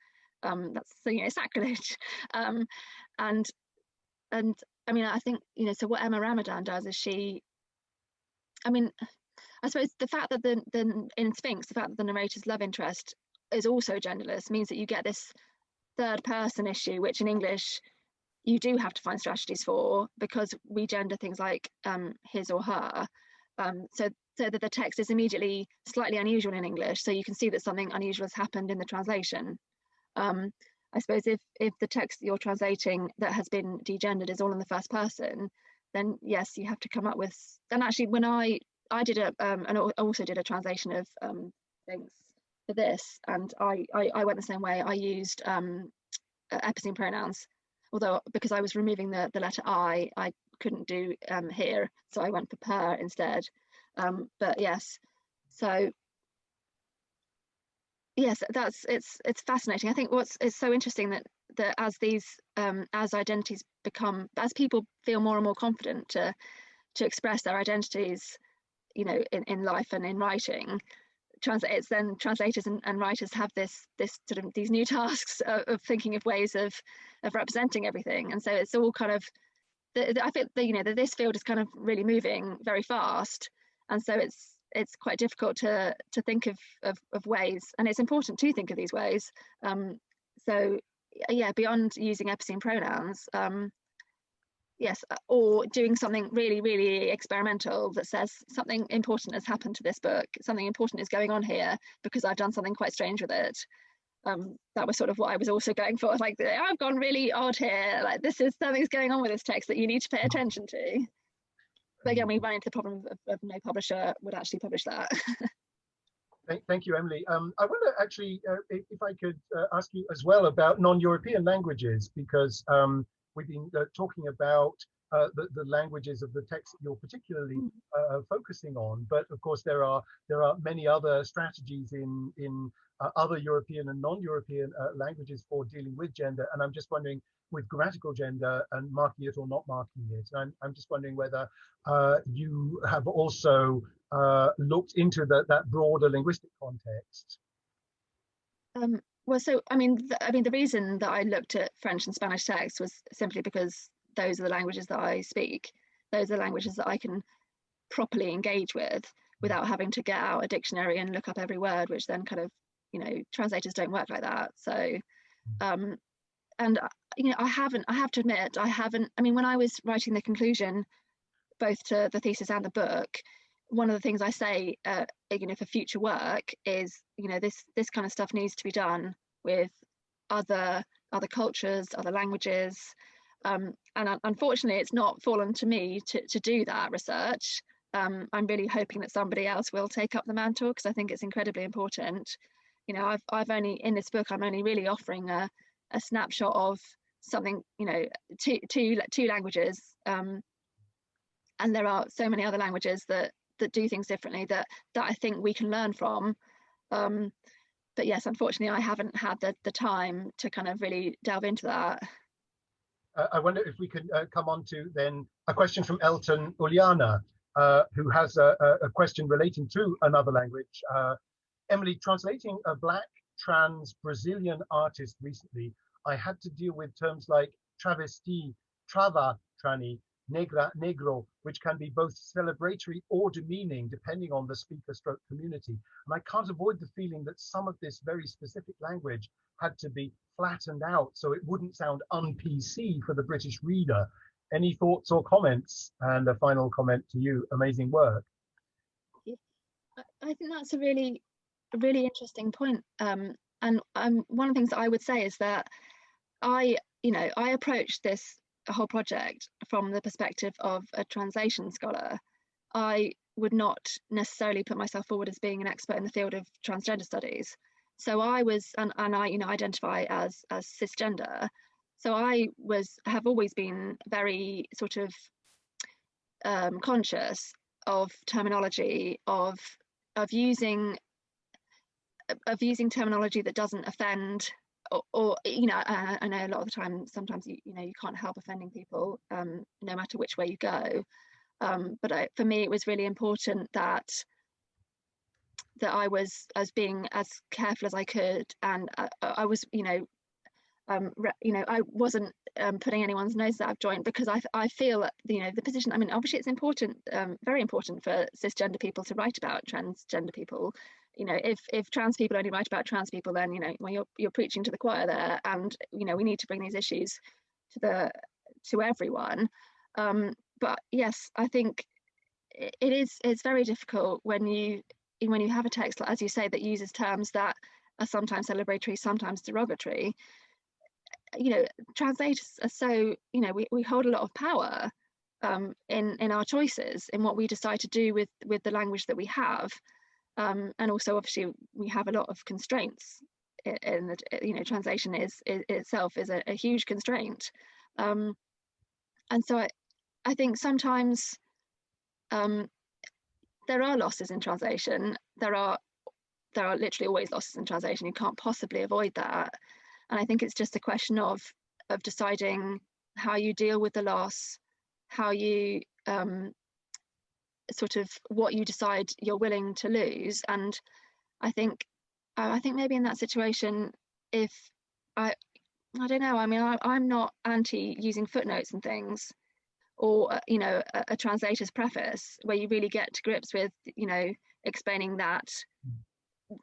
Speaker 2: That's sacrilege. I think so what Emma Ramadan does is I suppose the fact that in Sphinx, the fact that the narrator's love interest is also genderless means that you get this third person issue, which in English you do have to find strategies for, because we gender things like his or her, so that the text is immediately slightly unusual in English, so you can see that something unusual has happened in the translation. I suppose if the text that you're translating that has been degendered is all in the first person, then yes, you have to come up with. And actually, when I did and I also did a translation of things for this, and I went the same way. I used epicene pronouns, although because I was removing the letter I couldn't do here, so I went for per instead. But yes, so. Yes, it's fascinating. I think it's so interesting that as these as identities as people feel more and more confident to express their identities, in life and in writing, translators and writers have this sort of these new tasks of thinking of ways of representing everything, and so it's all kind of I think that this field is kind of really moving very fast, and so it's quite difficult to think of ways, and it's important to think of these ways. So yeah, beyond using epicene pronouns, yes, or doing something really, really experimental that says something important has happened to this book, something important is going on here because I've done something quite strange with it. That was sort of what I was also going for. Like, I've gone really odd here. Like, something's going on with this text that you need to pay attention to. But again, we run into the problem of no publisher would actually publish that.
Speaker 1: Thank you, Emily. I wonder actually if I could ask you as well about non-European languages, because we've been talking about the languages of the text that you're particularly focusing on, but of course there are many other strategies in other European and non-European languages for dealing with gender, and I'm just wondering, with grammatical gender and marking it or not marking it, I'm just wondering whether you have also looked into that broader linguistic context.
Speaker 2: Well, so I mean, the reason that I looked at French and Spanish texts was simply because those are the languages that I speak. Those are the languages that I can properly engage with without having to get out a dictionary and look up every word, which then kind of, you know, translators don't work like that. So, and you know, I have to admit, I mean, when I was writing the conclusion, both to the thesis and the book, one of the things I say, you know, for future work is, you know, this kind of stuff needs to be done with other cultures, other languages, and unfortunately, it's not fallen to me to do that research. I'm really hoping that somebody else will take up the mantle, because I think it's incredibly important. You know, I've only, in this book, I'm only really offering a snapshot of something, you know, two languages, and there are so many other languages that do things differently that I think we can learn from. But yes, unfortunately, I haven't had the time to kind of really delve into that.
Speaker 1: I wonder if we could come on to then a question from Elton Uliana, who has a question relating to another language. Emily, translating a Black trans Brazilian artist recently, I had to deal with terms like travesti, trava, trani, negra, negro, which can be both celebratory or demeaning depending on the speaker stroke community. And I can't avoid the feeling that some of this very specific language had to be flattened out so it wouldn't sound un-PC for the British reader. Any thoughts or comments? And a final comment to you. Amazing work.
Speaker 2: I think that's a really interesting point. And one of the things that I would say is that I approached this whole project from the perspective of a translation scholar. I would not necessarily put myself forward as being an expert in the field of transgender studies. So I was, and I, you know, identify as cisgender. So I have always been very sort of conscious of terminology, of using terminology that doesn't offend, or you know, I know a lot of the time, sometimes you can't help offending people, no matter which way you go. But for me, it was really important that I was being as careful as I could, and I was, I wasn't putting anyone's nose out of joint, because I feel that, you know, the position, I mean, obviously it's important, very important for cisgender people to write about transgender people. You know, if trans people only write about trans people, then, you know, well, you're preaching to the choir there, and, you know, we need to bring these issues to everyone. But yes, I think it's very difficult when you have a text, as you say, that uses terms that are sometimes celebratory, sometimes derogatory. You know, translators are so, you know, we hold a lot of power in our choices, in what we decide to do with the language that we have, and also obviously we have a lot of constraints in the, you know, translation itself is a huge constraint, and so I think sometimes there are losses in translation. There are literally always losses in translation. You can't possibly avoid that. And I think it's just a question of deciding how you deal with the loss, how you sort of what you decide you're willing to lose. And I think maybe in that situation, if I don't know, I mean, I'm not anti using footnotes and things, or you know, a translator's preface, where you really get to grips with, you know, explaining that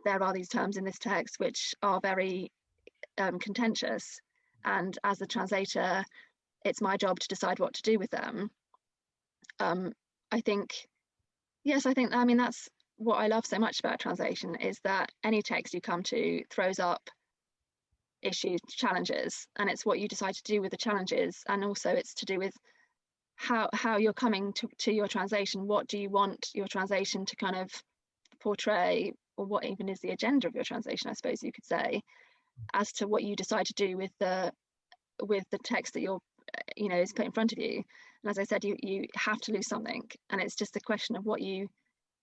Speaker 2: there are these terms in this text which are very contentious, and as a translator, it's my job to decide what to do with them. I think, yes, I mean, that's what I love so much about translation, is that any text you come to throws up issues, challenges, and it's what you decide to do with the challenges, and also it's to do with how you're coming to your translation. What do you want your translation to kind of portray, or what even is the agenda of your translation, I suppose you could say, as to what you decide to do with the text that you're, is put in front of you. And as I said, you have to lose something, and it's just a question of what you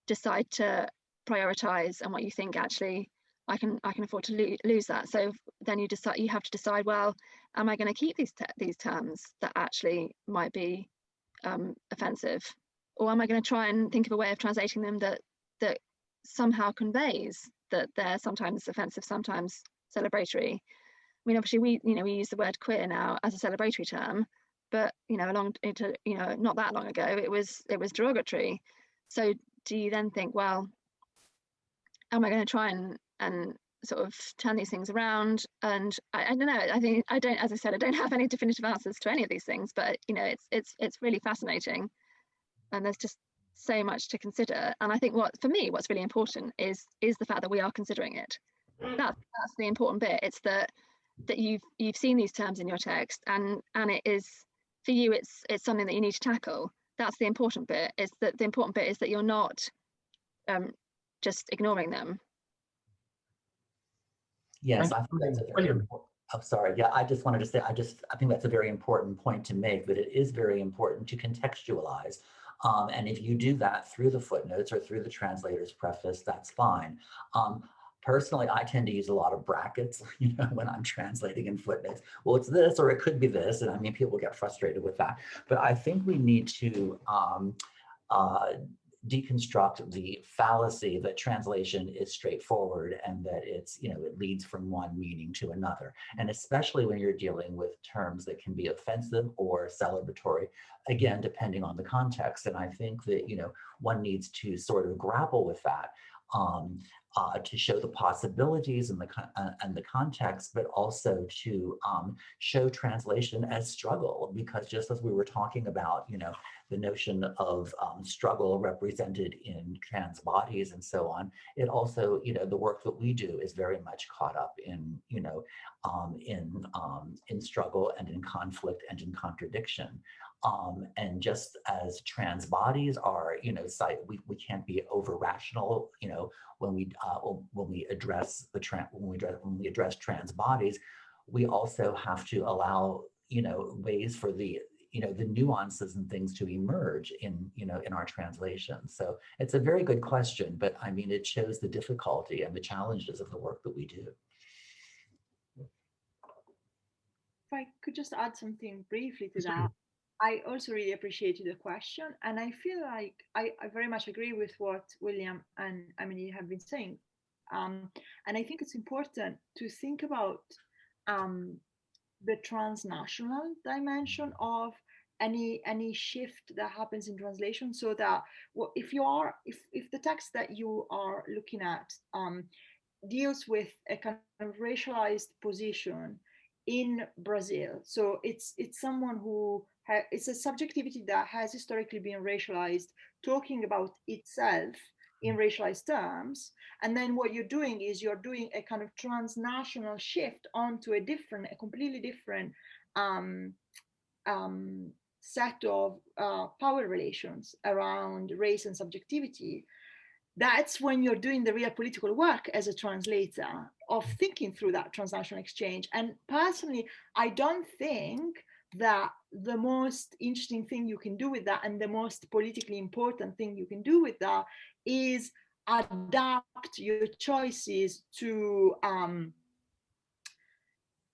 Speaker 2: decide to prioritize and what you think, actually I can afford to lose that. So then you have to decide, well, am I going to keep these terms that actually might be offensive, or am I going to try and think of a way of translating them that somehow conveys that they're sometimes offensive, sometimes celebratory? I mean, obviously we use the word queer now as a celebratory term, but not that long ago it was derogatory. So do you then think, well, am I going to try and sort of turn these things around? And I don't know. As I said, I don't have any definitive answers to any of these things, but it's really fascinating, and there's just so much to consider. And I think what's really important is the fact that we are considering it. That's the important bit. It's that you've seen these terms in your text, and it is, for you, it's something that you need to tackle. That's the important bit. The important bit is that you're not just ignoring them.
Speaker 4: Yes, I think that's a very important. I'm sorry. Yeah, I just wanted to say, I think that's a very important point to make, that it is very important to contextualize. And if you do that through the footnotes or through the translator's preface, that's fine. Personally, I tend to use a lot of brackets, when I'm translating in footnotes. Well, it's this, or it could be this. And I mean, people get frustrated with that. But I think we need to deconstruct the fallacy that translation is straightforward and that it's, it leads from one meaning to another. And especially when you're dealing with terms that can be offensive or celebratory, again, depending on the context. And I think that, one needs to sort of grapple with that. To show the possibilities and the context, but also to show translation as struggle, because just as we were talking about, the notion of struggle represented in trans bodies and so on, it also, the work that we do is very much caught up in, in struggle and in conflict and in contradiction. And just as trans bodies are, we can't be over rational, when we address trans bodies, we also have to allow, ways for the nuances and things to emerge in our translation. So it's a very good question, but I mean, it shows the difficulty and the challenges of the work that we do.
Speaker 3: If I could just add something briefly to that. I also really appreciated the question, and I feel like I very much agree with what William and Emily have been saying. And I think it's important to think about the transnational dimension of any shift that happens in translation, so that if the text that you are looking at deals with a kind of racialized position in Brazil, so it's someone who it's a subjectivity that has historically been racialized, talking about itself in racialized terms, and then what you're doing is you're doing a kind of transnational shift onto a completely different set of power relations around race and subjectivity. That's when you're doing the real political work as a translator, of thinking through that transnational exchange. And personally, I don't think that the most interesting thing you can do with that, and the most politically important thing you can do with that, is adapt your choices to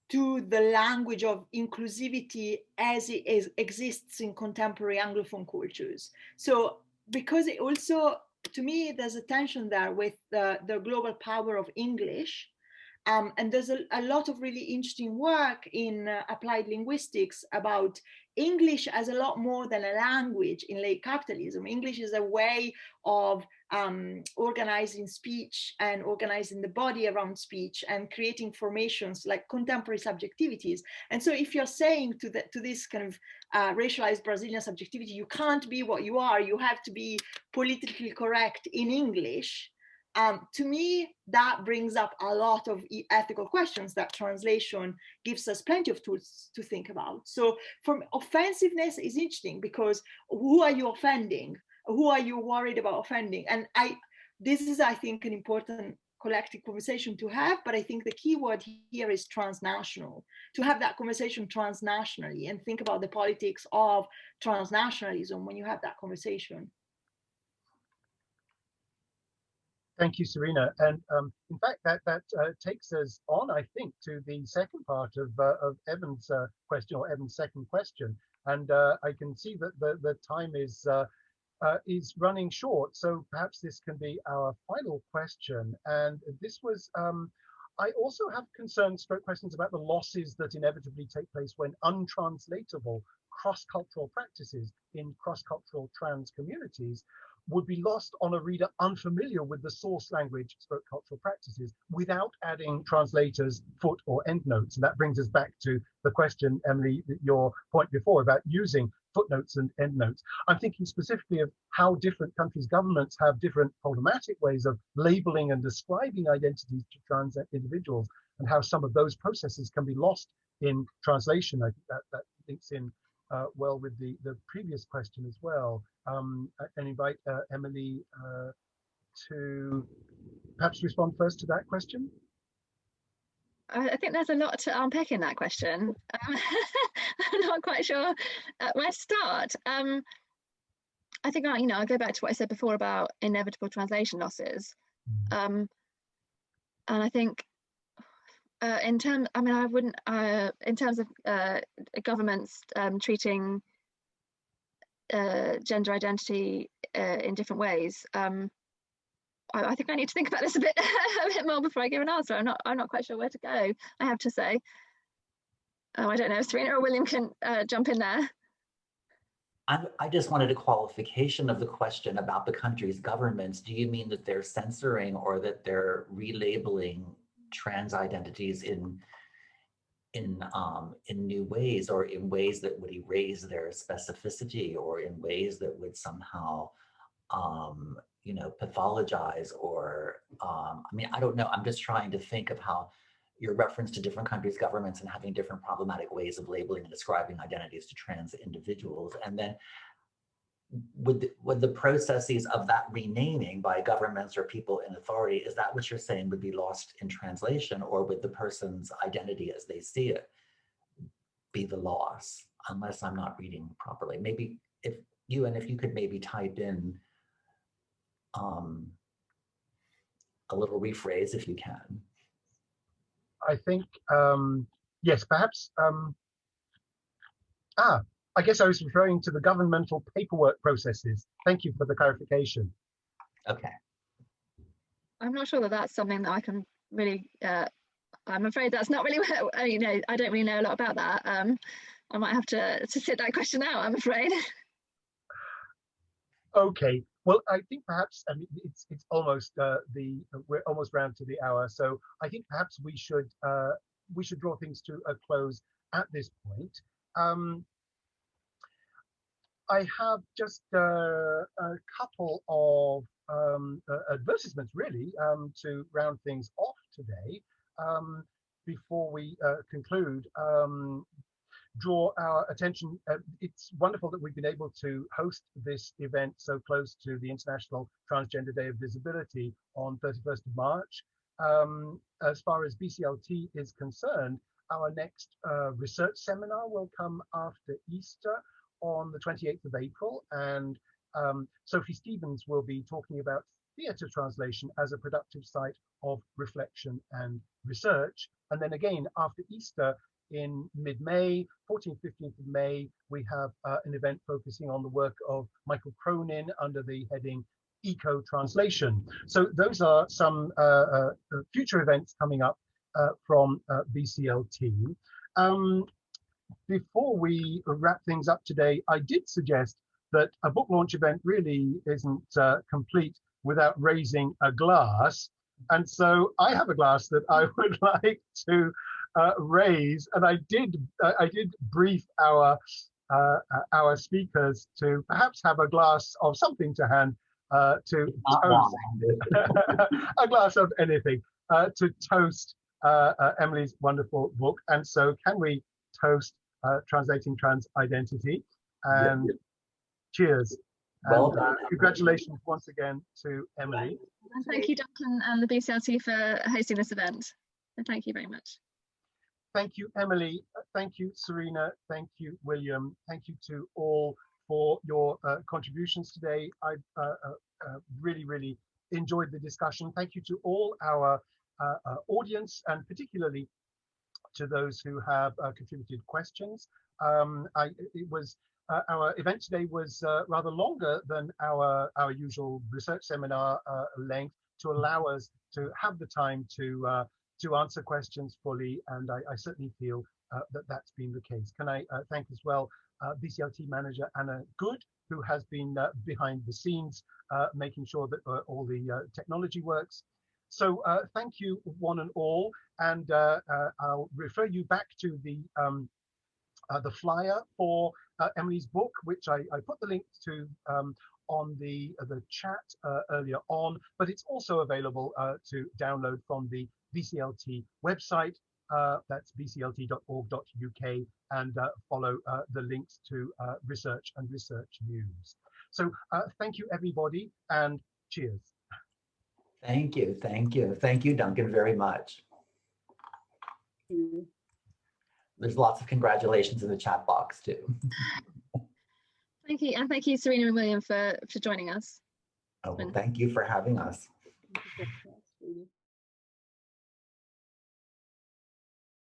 Speaker 3: the language of inclusivity as it exists in contemporary Anglophone cultures. So, because it also, to me, there's a tension there with the global power of English. And there's a lot of really interesting work in applied linguistics about English as a lot more than a language in late capitalism. English is a way of organizing speech and organizing the body around speech and creating formations like contemporary subjectivities. And so if you're saying to this kind of racialized Brazilian subjectivity, you can't be what you are, you have to be politically correct in English, To me, that brings up a lot of ethical questions that translation gives us plenty of tools to think about. So from offensiveness is interesting, because who are you offending? Who are you worried about offending? And this is, I think, an important collective conversation to have, but I think the key word here is transnational, to have that conversation transnationally and think about the politics of transnationalism when you have that conversation.
Speaker 1: Thank you, Serena. And in fact, that takes us on, I think, to the second part of Evan's question, or Evan's second question. And I can see that the time is running short. So perhaps this can be our final question. And this was, I also have concerns, questions about the losses that inevitably take place when untranslatable cross-cultural practices in cross-cultural trans communities would be lost on a reader unfamiliar with the source language cultural practices without adding translators, foot or endnotes. And that brings us back to the question, Emily, your point before about using footnotes and endnotes. I'm thinking specifically of how different countries' governments have different problematic ways of labeling and describing identities to trans individuals, and how some of those processes can be lost in translation. I think that links in well with the previous question as well. And invite Emily to perhaps respond first to that question.
Speaker 2: I think there's a lot to unpick in that question. I'm not quite sure where to start. I think I'll go back to what I said before about inevitable translation losses. And I think in terms of governments treating gender identity in different ways, I think I need to think about this a bit more before I give an answer. I'm not quite sure where to go, I have to say. I don't know if Serena or William can jump in there.
Speaker 4: I just wanted a qualification of the question about the country's governments. Do you mean that they're censoring or that they're relabeling trans identities in new ways, or in ways that would erase their specificity, or in ways that would somehow pathologize, or I mean, I don't know. I'm just trying to think of how your reference to different countries' governments and having different problematic ways of labeling and describing identities to trans individuals. And then would the processes of that renaming by governments or people in authority, is that what you're saying would be lost in translation, or would the person's identity as they see it be the loss? Unless I'm not reading properly. Maybe if you could maybe type in a little rephrase if you can.
Speaker 1: I think, yes, perhaps, I guess I was referring to the governmental paperwork processes. Thank you for the clarification.
Speaker 4: Okay.
Speaker 2: I'm not sure that that's something that I can really, I'm afraid that's not really, I don't really know a lot about that. I might have to sit that question out, I'm afraid.
Speaker 1: Okay, well, I think perhaps, I mean, it's almost we're almost round to the hour, so I think perhaps we should draw things to a close at this point. I have just a couple of advertisements, really, to round things off today. Before we conclude, draw our attention. It's wonderful that we've been able to host this event so close to the International Transgender Day of Visibility on 31st of March. As far as BCLT is concerned, our next research seminar will come after Easter on the 28th of April, and Sophie Stevens will be talking about theatre translation as a productive site of reflection and research. And then again, after Easter, in mid-May, 14th, 15th of May, we have an event focusing on the work of Michael Cronin under the heading Eco-Translation. So those are some future events coming up from BCLT. Before we wrap things up today, I did suggest that a book launch event really isn't complete without raising a glass. And so I have a glass that I would like to raise, and I did brief our speakers to perhaps have a glass of something to hand to toast a glass of anything to toast Emily's wonderful book. And so can we toast Translating Trans Identity? And cheers.
Speaker 4: Well
Speaker 1: and,
Speaker 4: done.
Speaker 1: Congratulations once again to Emily.
Speaker 2: And thank you, Duncan, and the BCLT for hosting this event. And thank you very much.
Speaker 1: Thank you, Emily. Thank you, Serena. Thank you, William. Thank you to all for your contributions today. I really, really enjoyed the discussion. Thank you to all our audience, and particularly to those who have contributed questions. Our event today was rather longer than our usual research seminar length, to allow us to have the time to answer questions fully, and I certainly feel that that's been the case. Can I thank as well BCLT manager Anna Good, who has been behind the scenes making sure that all the technology works. So thank you one and all, and I'll refer you back to the flyer for Emily's book, which I put the link to on the chat earlier on, but it's also available to download from the BCLT website. That's bclt.org.uk, and follow the links to research and research news. So thank you, everybody, and cheers.
Speaker 4: Thank you, thank you. Thank you, Duncan, very much. There's lots of congratulations in the chat box too.
Speaker 2: Thank you, and thank you, Serena and William, for joining us.
Speaker 4: Oh, well, thank you for having us.
Speaker 3: Thank you.